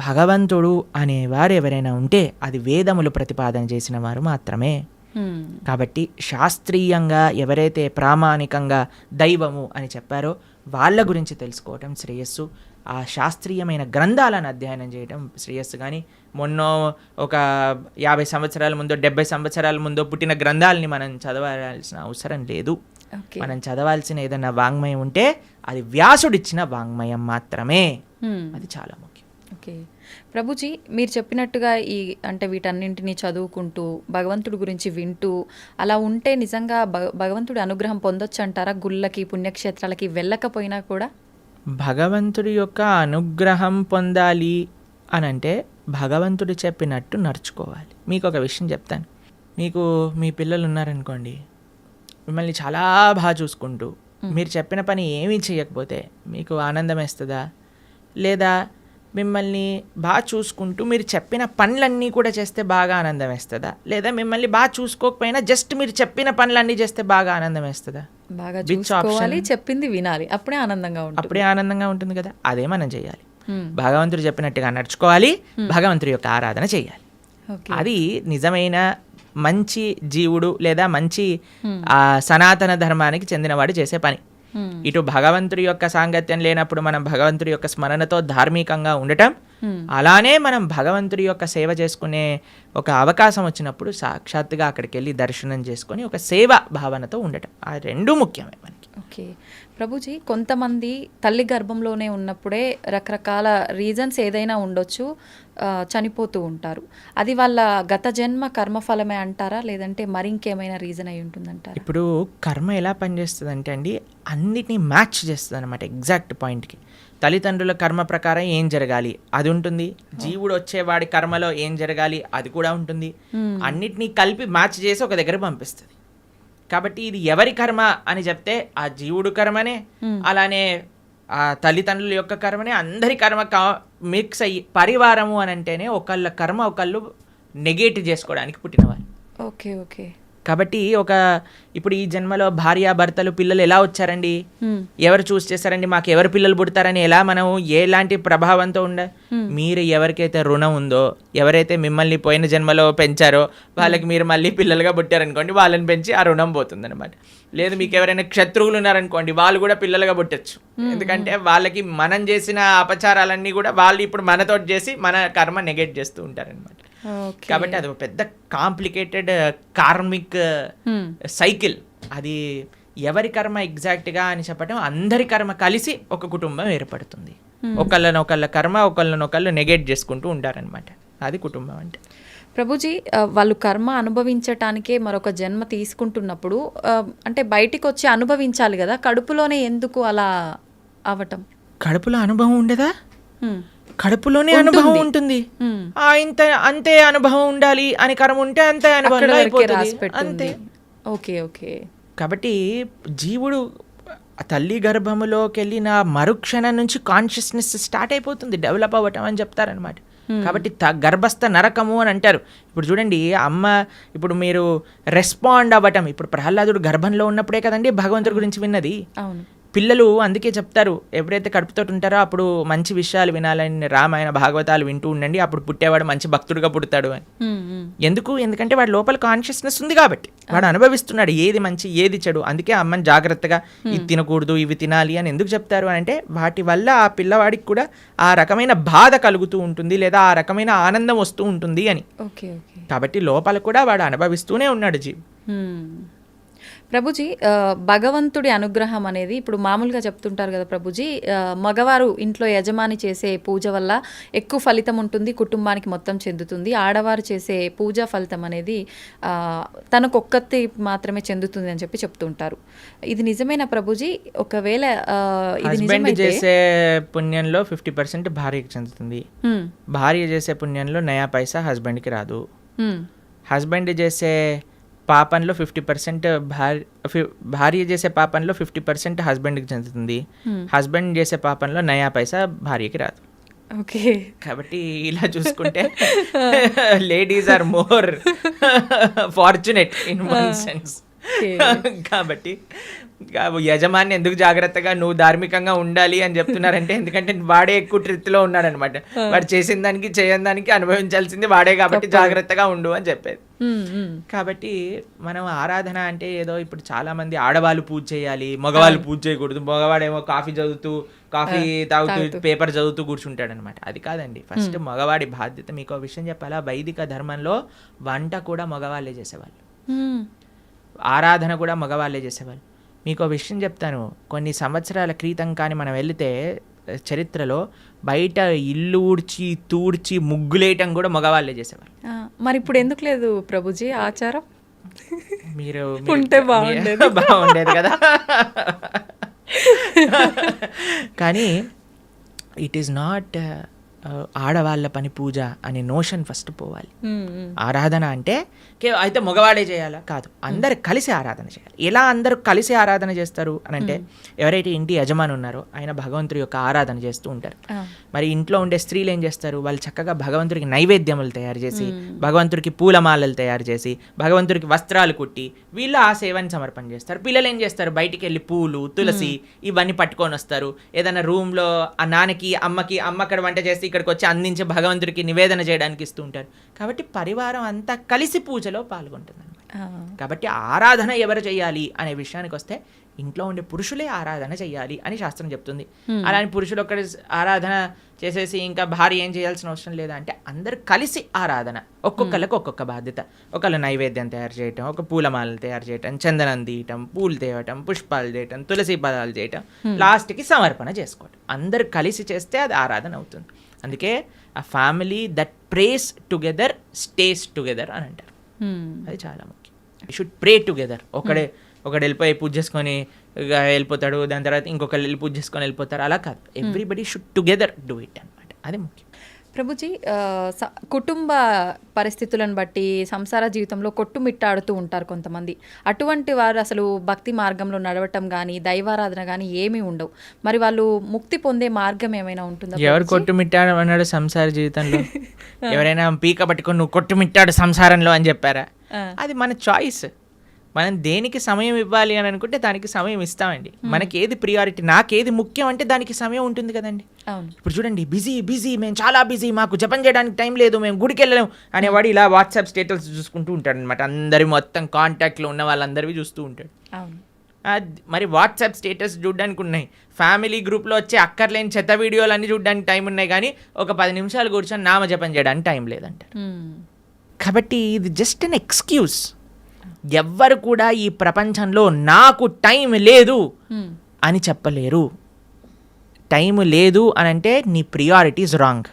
భగవంతుడు అనేవారు ఎవరైనా ఉంటే అది వేదములు ప్రతిపాదన చేసిన వారు మాత్రమే. కాబట్టి శాస్త్రీయంగా ఎవరైతే ప్రామాణికంగా దైవము అని చెప్పారో వాళ్ళ గురించి తెలుసుకోవటం శ్రేయస్సు. ఆ శాస్త్రీయమైన గ్రంథాలను అధ్యయనం చేయడం శ్రేయస్సు. కానీ మొన్న ఒక 50 సంవత్సరాల ముందో 70 సంవత్సరాల ముందో పుట్టిన గ్రంథాలని మనం చదవాల్సిన అవసరం లేదు. మనం చదవాల్సిన ఏదైనా వాంగ్మయం ఉంటే అది వ్యాసుడిచ్చిన వాంగ్మయం మాత్రమే. అది చాలా ముఖ్యం. ఓకే ప్రభుజీ, మీరు చెప్పినట్టుగా అంటే వీటన్నింటినీ చదువుకుంటూ భగవంతుడి గురించి వింటూ అలా ఉంటే నిజంగా భగవంతుడి అనుగ్రహం పొందొచ్చు అంటారా? గుళ్ళకి పుణ్యక్షేత్రాలకి వెళ్ళకపోయినా కూడా భగవంతుడి యొక్క అనుగ్రహం పొందాలి అని అంటే భగవంతుడు చెప్పినట్టు నడుచుకోవాలి. మీకు ఒక విషయం చెప్తాను. మీకు మీ పిల్లలు ఉన్నారనుకోండి, మిమ్మల్ని చాలా బాగా చూసుకుంటూ మీరు చెప్పిన పని ఏమీ చేయకపోతే మీకు ఆనందం వేస్తుందా? లేదా మిమ్మల్ని బాగా చూసుకుంటూ మీరు చెప్పిన పనులన్నీ కూడా చేస్తే బాగా ఆనందం వేస్తుందా? లేదా మిమ్మల్ని బాగా చూసుకోకపోయినా జస్ట్ మీరు చెప్పిన పనులన్నీ చేస్తే బాగా ఆనందం వేస్తుందా? బాగా చూసుకోవాలి, చెప్పింది వినాలి, అప్పుడే ఆనందంగా ఉంటుంది కదా. అదే మనం చేయాలి. భగవంతుడు చెప్పినట్టుగా నడుచుకోవాలి, భగవంతుడి యొక్క ఆరాధన చేయాలి. అది నిజమైన మంచి జీవుడు లేదా మంచి సనాతన ధర్మానికి చెందినవాడు చేసే పని. ఇటు భగవంతుడి యొక్క సాంగత్యం లేనప్పుడు మనం భగవంతుడి యొక్క స్మరణతో ధార్మికంగా ఉండటం, అలానే మనం భగవంతుడి యొక్క సేవ చేసుకునే ఒక అవకాశం వచ్చినప్పుడు సాక్షాత్తుగా అక్కడికి వెళ్ళి దర్శనం చేసుకొని ఒక సేవ భావనతో ఉండటం, ఆ రెండు ముఖ్యమే మనకి. ఓకే ప్రభుజీ, కొంతమంది తల్లి గర్భంలోనే ఉన్నప్పుడే రకరకాల రీజన్స్ ఏదైనా ఉండొచ్చు, చనిపోతూ ఉంటారు. అది వాళ్ళ గత జన్మ కర్మఫలమే అంటారా, లేదంటే మరింకేమైనా రీజన్ అయి ఉంటుందంటారా? ఇప్పుడు కర్మ ఎలా పనిచేస్తుంది అంటే అండి అన్నిటినీ మ్యాచ్ చేస్తుంది అనమాట ఎగ్జాక్ట్ పాయింట్కి. తల్లిదండ్రుల కర్మ ప్రకారం ఏం జరగాలి అది ఉంటుంది, జీవుడు వచ్చేవాడి కర్మలో ఏం జరగాలి అది కూడా ఉంటుంది. అన్నిటినీ కలిపి మ్యాచ్ చేసి ఒక దగ్గర పంపిస్తుంది. కాబట్టి ఇది ఎవరి కర్మ అని చెప్తే ఆ జీవుడు కర్మనే, అలానే ఆ తల్లిదండ్రుల యొక్క కర్మనే, అందరి కర్మ మిక్స్ అయ్యి పరివారము అని అంటేనే ఒకళ్ళ కర్మ ఒకళ్ళు నెగేట్ చేసుకోవడానికి పుట్టినవారు. Okay okay. కాబట్టి ఇప్పుడు ఈ జన్మలో భార్య భర్తలు పిల్లలు ఎలా వచ్చారండి, ఎవరు చూస్ చేశారండి, మాకు ఎవరు పిల్లలు పుడతారని ఎలా మనం ఎలాంటి ప్రభావంతో మీరు ఎవరికైతే రుణం ఉందో, ఎవరైతే మిమ్మల్ని పోయిన జన్మలో పెంచారో వాళ్ళకి మీరు మళ్ళీ పిల్లలుగా పుట్టారనుకోండి, వాళ్ళని పెంచి ఆ రుణం పోతుంది అనమాట. లేదు మీకు ఎవరైనా శత్రువులు ఉన్నారనుకోండి, వాళ్ళు కూడా పిల్లలుగా పుట్టచ్చు. ఎందుకంటే వాళ్ళకి మనం చేసిన అపచారాలన్నీ కూడా వాళ్ళు ఇప్పుడు మనతో చేసి మన కర్మ నెగెట్ చేస్తూ ఉంటారనమాట. కాబట్టి అది ఒక పెద్ద కాంప్లికేటెడ్ కార్మిక్ సైకిల్. అది ఎవరి కర్మ ఎగ్జాక్ట్గా అని చెప్పటం, అందరి కర్మ కలిసి ఒక కుటుంబం ఏర్పడుతుంది. ఒకళ్ళ కర్మ ఒకళ్ళనొకళ్ళు నెగెట్ చేసుకుంటూ ఉంటారనమాట. అది కుటుంబం అంటే. ప్రభుజీ, వాళ్ళు కర్మ అనుభవించటానికే మరొక జన్మ తీసుకుంటున్నప్పుడు అంటే బయటికి వచ్చి అనుభవించాలి కదా, కడుపులోనే ఎందుకు అలా అవటం? కడుపులో అనుభవం ఉండదా? కడుపులోనే అనుభవం ఉంటుంది. అంతే అనుభవం ఉండాలి అని కర్మ ఉంటే అంతే అనుభవం అయిపోతుంది. Okay okay. కాబట్టి జీవుడు తల్లి గర్భములోకి వెళ్ళిన మరుక్షణం నుంచి కాన్షియస్నెస్ స్టార్ట్ అయిపోతుంది, డెవలప్ అవ్వటం అని చెప్తారనమాట. కాబట్టి గర్భస్థ నరకము అని అంటారు. ఇప్పుడు చూడండి అమ్మ, ఇప్పుడు మీరు రెస్పాండ్ అవ్వటం, ఇప్పుడు ప్రహ్లాదుడు గర్భంలో ఉన్నప్పుడే కదండి భగవంతుడి గురించి విన్నది. పిల్లలు అందుకే చెప్తారు, ఎవరైతే కడుపుతో ఉంటారో అప్పుడు మంచి విషయాలు వినాలని, రామాయణ భాగవతాలు వింటూ ఉండండి, అప్పుడు పుట్టేవాడు మంచి భక్తుడిగా పుడతాడు అని. ఎందుకంటే వాడి లోపల కాన్షియస్నెస్ ఉంది కాబట్టి, వాడు అనుభవిస్తున్నాడు ఏది మంచి ఏది చెడు. అందుకే అమ్మని జాగ్రత్తగా ఇది తినకూడదు ఇవి తినాలి అని ఎందుకు చెప్తారు అంటే వాటి వల్ల ఆ పిల్లవాడికి కూడా ఆ రకమైన బాధ కలుగుతూ ఉంటుంది, లేదా ఆ రకమైన ఆనందం వస్తూ ఉంటుంది అని. కాబట్టి లోపల కూడా వాడు అనుభవిస్తూనే ఉన్నాడు జీవి. ప్రభుజీ, భగవంతుడి అనుగ్రహం అనేది ఇప్పుడు మామూలుగా చెప్తుంటారు కదా ప్రభుజీ, మగవారు ఇంట్లో యజమాని చేసే పూజ వల్ల ఎక్కువ ఫలితం ఉంటుంది, కుటుంబానికి మొత్తం చెందుతుంది. ఆడవారు చేసే పూజా ఫలితం అనేది తనకొక్కతి మాత్రమే చెందుతుంది అని చెప్తుంటారు. ఇది నిజమేనా ప్రభుజీ? ఒకవేళ ఇది హస్బెండ్ చేసే పుణ్యంలో 50% భార్యకి చెందుతుంది, భార్య చేసే పుణ్యంలో నయా పైసా హస్బెండ్కి రాదు. హస్బెండ్ చేసే పాపంలో 50% భార్య చేసే పాపంలో 50% హస్బెండ్కి చెందుతుంది, హస్బెండ్ చేసే పాపంలో నయా పైసా భార్యకి రాదు. ఓకే. కాబట్టి ఇలా చూసుకుంటే ladies are more fortunate in one sense. కాబట్టి యజమాని ఎందుకు జాగ్రత్తగా నువ్వు ధార్మికంగా ఉండాలి అని చెప్తున్నారంటే ఎందుకంటే వాడే ఎక్కువ ట్రిత్లో ఉన్నాడనమాట. వాడు చేసిన దానికి చేయని దానికి అనుభవించాల్సింది వాడే, కాబట్టి జాగ్రత్తగా ఉండు అని చెప్పేది. కాబట్టి మనం ఆరాధన అంటే ఏదో ఇప్పుడు చాలా మంది ఆడవాళ్ళు పూజ చేయాలి, మగవాళ్ళు పూజ చేయకూడదు, మగవాడేమో కాఫీ తాగుతూ పేపర్ చదువుతూ కూర్చుంటాడు అనమాట. అది కాదండి. ఫస్ట్ మగవాడి బాధ్యత. మీకు ఒక విషయం చెప్పాలా, వైదిక ధర్మంలో వంట కూడా మగవాళ్ళే చేసేవాళ్ళు, ఆరాధన కూడా మగవాళ్ళే చేసేవాళ్ళు. మీకు విషయం చెప్తాను, కొన్ని సంవత్సరాల క్రితం కానీ మనం వెళితే చరిత్రలో బయట ఇల్లు ఊడ్చి తూడ్చి ముగ్గులేయటం కూడా మగవాళ్ళే చేసేవాళ్ళు. మరి ఇప్పుడు ఎందుకు లేదు ప్రభుజీ ఆచారం? మీరు ఉంటే బాగుండేది కదా. కానీ ఇట్ ఈస్ నాట్ ఆడవాళ్ళ పని పూజ అనే నోషన్ ఫస్ట్ పోవాలి. ఆరాధన అంటే అయితే మగవాడే చేయాలా? కాదు, అందరు కలిసి ఆరాధన చేయాలి. ఎలా అందరూ కలిసి ఆరాధన చేస్తారు అని అంటే, ఎవరైతే ఇంటి యజమాని ఉన్నారో ఆయన భగవంతుడి యొక్క ఆరాధన చేస్తూ ఉంటారు. మరి ఇంట్లో ఉండే స్త్రీలు ఏం చేస్తారు, వాళ్ళు చక్కగా భగవంతుడికి నైవేద్యములు తయారు చేసి, భగవంతుడికి పూలమాలలు తయారు చేసి, భగవంతుడికి వస్త్రాలు కుట్టి వీళ్ళు ఆ సేవని సమర్పణ చేస్తారు. పిల్లలు ఏం చేస్తారు, బయటికి వెళ్ళి పూలు తులసి ఇవన్నీ పట్టుకొని వస్తారు. ఏదైనా రూమ్లో ఆ నాన్నకి అమ్మకి, అమ్మ అక్కడ వంట చేసి ఇక్కడికి వచ్చి అందించి భగవంతుడికి నివేదన చేయడానికి ఇస్తూ ఉంటారు. కాబట్టి పరివారం అంతా కలిసి పూజలో పాల్గొంటుంది అనమాట. కాబట్టి ఆరాధన ఎవరు చేయాలి అనే విషయానికి వస్తే ఇంట్లో ఉండే పురుషులే ఆరాధన చేయాలి అని శాస్త్రం చెప్తుంది. అలానే పురుషుడు ఒక్కడి ఆరాధన చేసేసి ఇంకా భార్య ఏం చేయాల్సిన అవసరం లేదా అంటే, అందరు కలిసి ఆరాధన. ఒక్కొక్కరికి ఒక్కొక్క బాధ్యత. ఒకళ్ళు నైవేద్యం తయారు చేయటం, ఒక పూలమాలలు తయారు చేయటం, చందనం తీయటం, పూలు తేవటం, పుష్పాలు చేయటం, తులసి పదాలు చేయటం, లాస్ట్కి సమర్పణ చేసుకోవటం. అందరు కలిసి చేస్తే అది ఆరాధన అవుతుంది. అందుకే ఆ family that praise together stays together అని అంటారు. అది చాలా ముఖ్యం. You should pray together. ఒకడు వెళ్ళిపోయి పూజ చేసుకొని వెళ్ళిపోతాడు, దాని తర్వాత ఇంకొకరు వెళ్ళి పూజ చేసుకొని వెళ్ళిపోతారు, అలా కాదు. Everybody should together do it అనమాట. అది ముఖ్యం. ప్రభుజీ, కుటుంబ పరిస్థితులను బట్టి సంసార జీవితంలో కొట్టుమిట్టాడుతూ ఉంటారు కొంతమంది. అటువంటి వారు అసలు భక్తి మార్గంలో నడవటం కానీ దైవారాధన కానీ ఏమీ ఉండవు. మరి వాళ్ళు ముక్తి పొందే మార్గం ఏమైనా ఉంటుందా? ఎవరు కొట్టుమిట్టాడు అన్నాడు సంసార జీవితంలో? ఎవరైనా పీక పట్టుకొని నువ్వు కొట్టుమిట్టాడు సంసారంలో అని చెప్పారా? అది మన చాయిస్. మనం దేనికి సమయం ఇవ్వాలి అని అనుకుంటే దానికి సమయం ఇస్తామండి. మనకి ఏది ప్రియారిటీ, నాకేది ముఖ్యం అంటే దానికి సమయం ఉంటుంది కదండి. ఇప్పుడు చూడండి, బిజీ, మేము చాలా బిజీ, మాకు జపం చేయడానికి టైం లేదు, మేము గుడికి వెళ్ళలేము అనేవాడు ఇలా వాట్సాప్ స్టేటస్ చూసుకుంటూ ఉంటాడు అనమాట. అందరి మొత్తం కాంటాక్ట్లో ఉన్న వాళ్ళందరివి చూస్తూ ఉంటాడు. మరి వాట్సాప్ స్టేటస్ చూడడానికి ఉన్నాయి, ఫ్యామిలీ గ్రూప్లో వచ్చే అక్కర్లేని చెత్త వీడియోలు అన్నీ చూడడానికి టైం ఉన్నాయి, కానీ ఒక 10 నిమిషాలు కూర్చొని నామజపం చేయడానికి టైం లేదంటారు. కాబట్టి ఇది జస్ట్ అన్ ఎక్స్క్యూజ్. ఎవ్వరు కూడా ఈ ప్రపంచంలో నాకు టైం లేదు అని చెప్పలేరు. టైం లేదు అని అంటే నీ ప్రియారిటీస్ రాంగ్.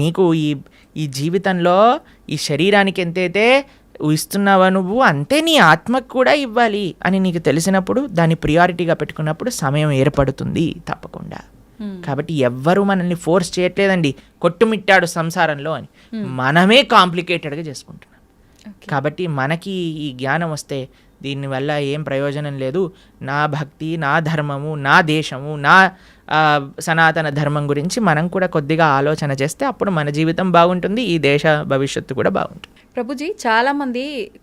నీకు ఈ జీవితంలో ఈ శరీరానికి ఎంతైతే ఇస్తున్నావా నువ్వు, అంతే నీ ఆత్మకు కూడా ఇవ్వాలి అని నీకు తెలిసినప్పుడు, దాన్ని ప్రియారిటీగా పెట్టుకున్నప్పుడు సమయం ఏర్పడుతుంది తప్పకుండా. కాబట్టి ఎవ్వరూ మనల్ని ఫోర్స్ చేయట్లేదండి కొట్టుమిట్టాడు సంసారంలో అని. మనమే కాంప్లికేటెడ్గా చేసుకుంటున్నాం. కాబట్టి మనకి ఈ జ్ఞానం వస్తే దీనివల్ల ఏం ప్రయోజనం లేదు. నా భక్తి, నా ధర్మము, నా దేశము, నా సనాతన ధర్మం గురించి మనం కూడా కొద్దిగా ఆలోచన చేస్తే అప్పుడు మన జీవితం బాగుంటుంది, ఈ దేశ భవిష్యత్తు కూడా బాగుంటుంది. ప్రభుజీ చాలామంది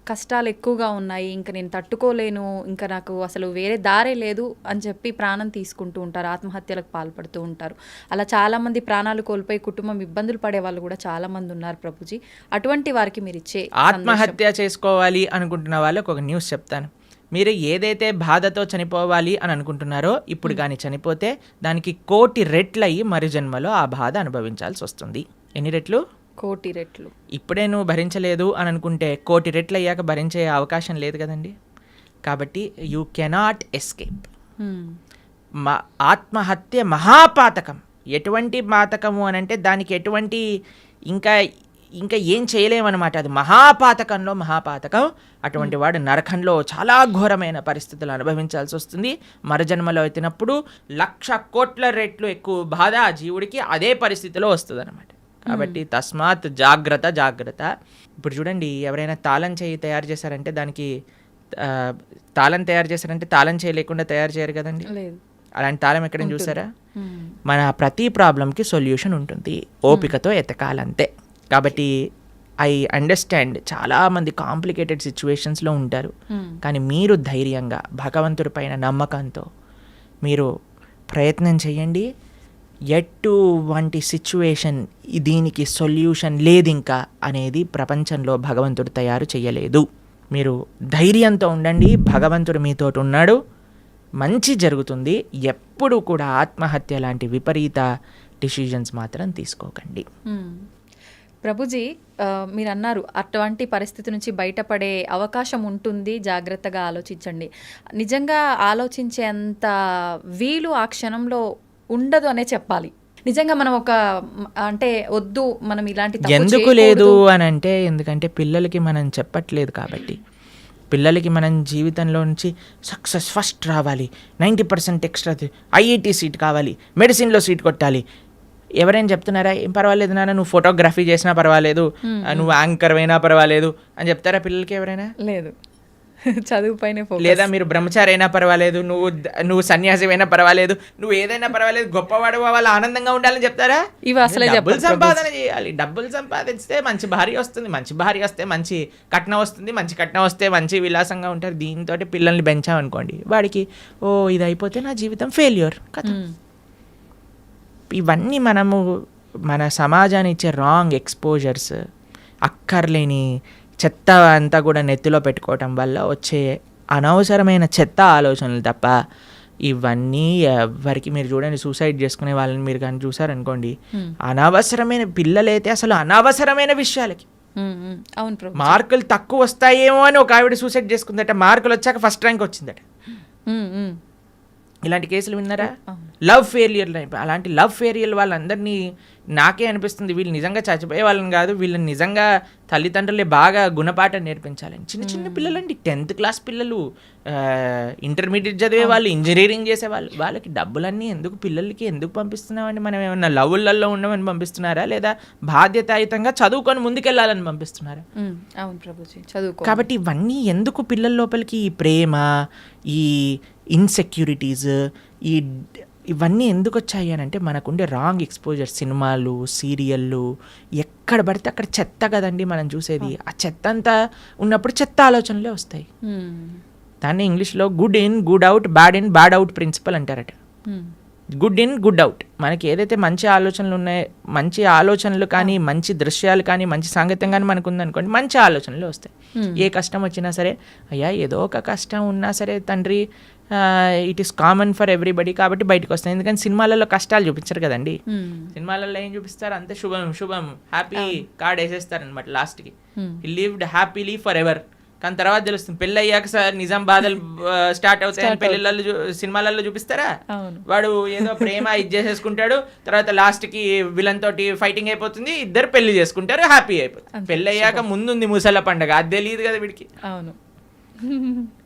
కష్టాలు ఎక్కువగా ఉన్నాయి, ఇంకా నేను తట్టుకోలేను, ఇంకా నాకు అసలు వేరే దారే లేదు అని చెప్పి ప్రాణం తీసుకుంటూ ఉంటారు, ఆత్మహత్యలకు పాల్పడుతూ ఉంటారు. అలా చాలామంది ప్రాణాలు కోల్పోయి కుటుంబం ఇబ్బందులు పడే వాళ్ళు కూడా చాలామంది ఉన్నారు ప్రభుజీ. అటువంటి వారికి మీరు ఇచ్చే ఆత్మహత్య చేసుకోవాలి అనుకుంటున్న వాళ్ళకి ఒక న్యూస్ చెప్తాను. మీరు ఏదైతే బాధతో చనిపోవాలి అని అనుకుంటున్నారో ఇప్పుడు కానీ చనిపోతే దానికి 1,000,000 రెట్లయ్యి మరు జన్మలో ఆ బాధ అనుభవించాల్సి వస్తుంది. ఎన్ని రెట్లు? 1,000,000 రెట్లు. ఇప్పుడే నువ్వు భరించలేదు అని అనుకుంటే 1,000,000 రెట్లు అయ్యాక భరించే అవకాశం లేదు కదండి. కాబట్టి యూ కెనాట్ ఎస్కేప్. ఆత్మహత్య మహాపాతకం. ఎటువంటి పాతకము అని అంటే దానికి ఎటువంటి ఇంకా ఏం చేయలేమన్నమాట. అది మహాపాతకంలో మహాపాతకం. అటువంటి వాడు నరకంలో చాలా ఘోరమైన పరిస్థితులు అనుభవించాల్సి వస్తుంది. మరుజన్మలో ఎత్తినప్పుడు 1,00,00,000,000 రెట్లు ఎక్కువ బాధ ఆ జీవుడికి అదే పరిస్థితిలో వస్తుంది అనమాట. కాబట్టి తస్మాత్ జాగ్రత్త. ఇప్పుడు చూడండి, ఎవరైనా తాళం చేయి తయారు చేశారంటే దానికి తాళం తయారు చేశారంటే తాళం చేయి లేకుండా తయారు చేయరు కదండి. అలాంటి తాళం ఎక్కడైనా చూసారా? మన ప్రతి ప్రాబ్లంకి సొల్యూషన్ ఉంటుంది, ఓపికతో ఎతకాలంతే. కాబట్టి ఐ అండర్స్టాండ్ చాలామంది కాంప్లికేటెడ్ సిచ్యువేషన్స్లో ఉంటారు. కానీ మీరు ధైర్యంగా భగవంతుడి పైన నమ్మకంతో మీరు ప్రయత్నం చేయండి. ఎటువంటి సిచ్యువేషన్ దీనికి సొల్యూషన్ లేదు ఇంకా అనేది ప్రపంచంలో భగవంతుడు తయారు చేయలేదు. మీరు ధైర్యంతో ఉండండి, భగవంతుడు మీతోటి ఉన్నాడు, మంచి జరుగుతుంది. ఎప్పుడు కూడా ఆత్మహత్య లాంటి విపరీత డిసిజన్స్ మాత్రం తీసుకోకండి. ప్రభుజీ, మీరు అన్నారు అటువంటి పరిస్థితి నుంచి బయటపడే అవకాశం ఉంటుంది, జాగ్రత్తగా ఆలోచించండి. నిజంగా ఆలోచించేంత వీలు ఆ క్షణంలో ఉండదు అనే చెప్పాలి. నిజంగా మనం అంటే వద్దు, మనం ఇలాంటి ఎందుకు లేదు అని అంటే, ఎందుకంటే పిల్లలకి మనం చెప్పట్లేదు కాబట్టి. పిల్లలకి మనం జీవితంలో నుంచి సక్సెస్ ఫస్ట్ రావాలి, 90% ఎక్స్ట్రా, ఐఐటి సీట్ కావాలి, మెడిసిన్లో సీట్ కొట్టాలి. ఎవరైనా చెప్తున్నారా ఏం పర్వాలేదు నాన్న, నువ్వు ఫోటోగ్రఫీ చేసినా పర్వాలేదు, నువ్వు యాంకర్ అయినా పర్వాలేదు అని చెప్తారా పిల్లలకి ఎవరైనా? లేదు. చదువు పైన, లేదా మీరు బ్రహ్మచారి అయినా పర్వాలేదు, నువ్వు సన్యాసి అయినా పర్వాలేదు, నువ్వు ఏదైనా పర్వాలేదు, గొప్పవాడు వాళ్ళు ఆనందంగా ఉండాలని చెప్తారా? ఇవి అసలే డబ్బులు సంపాదన చేయాలి. డబ్బులు సంపాదిస్తే మంచి భార్య వస్తుంది, మంచి భార్య వస్తే మంచి కట్నం వస్తుంది, మంచి కట్నం వస్తే మంచి విలాసంగా ఉంటారు. దీంతో పిల్లల్ని పెంచామనుకోండి, వాడికి ఇది అయిపోతే నా జీవితం ఫెయిల్యూర్ కథ. ఇవన్నీ మన సమాజాన్ని ఇచ్చే రాంగ్ ఎక్స్పోజర్స్, అక్కర్లేని చెత్త అంతా కూడా నెత్తిలో పెట్టుకోవటం వల్ల వచ్చే అనవసరమైన చెత్త ఆలోచనలు తప్ప ఇవన్నీ ఎవరికి. మీరు చూడండి, సూసైడ్ చేసుకునే వాళ్ళని మీరు కానీ చూసారనుకోండి, అనవసరమైన పిల్లలైతే అసలు అనవసరమైన విషయాలకి. మార్కులు తక్కువ వస్తాయేమో అని ఒక ఆవిడ సూసైడ్ చేసుకుందట, మార్కులు వచ్చాక ఫస్ట్ ర్యాంక్ వచ్చిందట. ఇలాంటి కేసులు విన్నారా? Love failure. అలాంటి లవ్ ఫెయిలియర్ వాళ్ళందరినీ నాకే అనిపిస్తుంది వీళ్ళు నిజంగా చచ్చిపోయే వాళ్ళని కాదు, వీళ్ళని నిజంగా తల్లిదండ్రులే బాగా గుణపాఠం నేర్పించాలని. చిన్న పిల్లలండి, 10th క్లాస్ పిల్లలు, ఇంటర్మీడియట్ చదివే వాళ్ళు, ఇంజనీరింగ్ చేసేవాళ్ళు. వాళ్ళకి డబ్బులన్నీ పిల్లలకి ఎందుకు పంపిస్తున్నామండి? మనం ఏమన్నా లవ్వులలో ఉండమని పంపిస్తున్నారా, లేదా బాధ్యతాయుతంగా చదువుకొని ముందుకెళ్ళాలని పంపిస్తున్నారా? అవును ప్రభుజీ, చదువుకో. కాబట్టి ఇవన్నీ ఎందుకు పిల్లల లోపలికి ఈ ప్రేమ, ఈ ఇన్సెక్యూరిటీస్, ఇవన్నీ ఎందుకు వచ్చాయి అని అంటే మనకుండే రాంగ్ ఎక్స్పోజర్. సినిమాలు, సీరియళ్ళు, ఎక్కడ పడితే అక్కడ చెత్త కదండి మనం చూసేది. ఆ చెత్త అంతా ఉన్నప్పుడు చెత్త ఆలోచనలే వస్తాయి. దాన్ని ఇంగ్లీష్లో good in good out, bad in bad out principle అంటారట. Good in good out. మనకి ఏదైతే మంచి ఆలోచనలు ఉన్నాయో, మంచి ఆలోచనలు కానీ, మంచి దృశ్యాలు కానీ, మంచి సాంగత్యం కానీ మనకు ఉందనుకోండి, మంచి ఆలోచనలు వస్తాయి. ఏ కష్టం వచ్చినా సరే, అయ్యా ఏదో ఒక కష్టం ఉన్నా సరే తండ్రి, it is common for everybody, కాబట్టి బయటకు వస్తాయి. ఎందుకంటే సినిమాలలో కష్టాలు చూపించారు కదండి. సినిమాలలో ఏం చూపిస్తారు? అంతే శుభం హ్యాపీ కార్డ్ వేసేస్తారు అనమాట లాస్ట్కి. హి లివ్డ్ హ్యాపీలీ ఫర్ ఎవర్. కానీ తర్వాత తెలుస్తుంది పెళ్ళి అయ్యాక సార్ నిజం బాధలు స్టార్ట్ అవుతాయని పెళ్ళిళ్ళలో సినిమాలలో చూపిస్తారా? వాడు ఏదో ప్రేమ ఇది చేసేసుకుంటాడు, తర్వాత లాస్ట్కి విలన్ తోటి ఫైటింగ్ అయిపోతుంది, ఇద్దరు పెళ్లి చేసుకుంటారు, హ్యాపీ అయిపోతుంది. పెళ్ళి అయ్యాక ముందుంది ముసల పండగ, అది తెలియదు కదా వీడికి. అవును.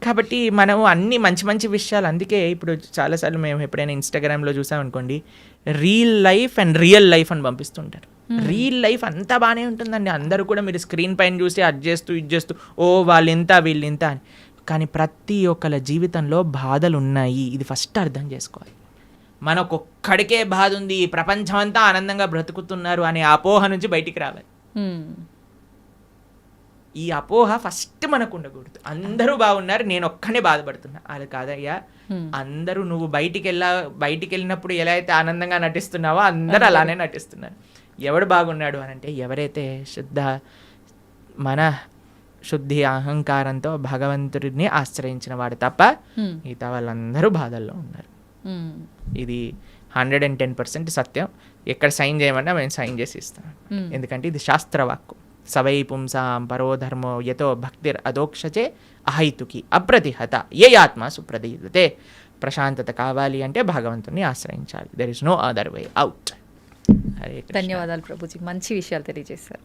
కాబట్టి మనం అన్ని మంచి విషయాలు, అందుకే ఇప్పుడు చాలాసార్లు మేము ఎప్పుడైనా ఇన్స్టాగ్రామ్లో చూసామనుకోండి, real life and real life అని పంపిస్తుంటారు. రియల్ లైఫ్ అంతా బాగానే ఉంటుందండి, అందరూ కూడా మీరు స్క్రీన్ పైన చూసి అది చేస్తూ ఇది చేస్తూ వాళ్ళు ఇంత వీళ్ళు ఇంత అని. కానీ ప్రతి ఒక్కళ్ళ జీవితంలో బాధలు ఉన్నాయి, ఇది ఫస్ట్ అర్థం చేసుకోవాలి. మనకొక్కడికే బాధ ఉంది, ప్రపంచం అంతా ఆనందంగా బ్రతుకుతున్నారు అనే అపోహ నుంచి బయటికి రావాలి. ఈ అపోహ ఫస్ట్ మనకు ఉండకూడదు. అందరూ బాగున్నారు, నేను ఒక్కనే బాధపడుతున్నా, అది కాదయ్యా. అందరూ నువ్వు బయటికి వెళ్ళినప్పుడు ఎలా అయితే ఆనందంగా నటిస్తున్నావో అందరూ అలానే నటిస్తున్నారు. ఎవడు బాగున్నాడు అని అంటే ఎవరైతే శుద్ధి అహంకారంతో భగవంతుడిని ఆశ్రయించిన వాడు తప్ప మిగతా వాళ్ళందరూ బాధల్లో ఉన్నారు. ఇది 110% సత్యం. ఎక్కడ సైన్ చేయమన్నా మేము సైన్ చేసి ఇస్తాం. ఎందుకంటే ఇది శాస్త్రవాక్కు. సవై పుంసాం పరోధర్మో యతో భక్తిర్ అదోక్షచే అహైతుకి అప్రతిహత ఏ ఆత్మ సుప్రదీయతే. ప్రశాంతత కావాలి అంటే భగవంతుని ఆశ్రయించాలి. There is no other way out. ధన్యవాదాలు ప్రభుజీ, మంచి విషయాలు తెలియజేశారు.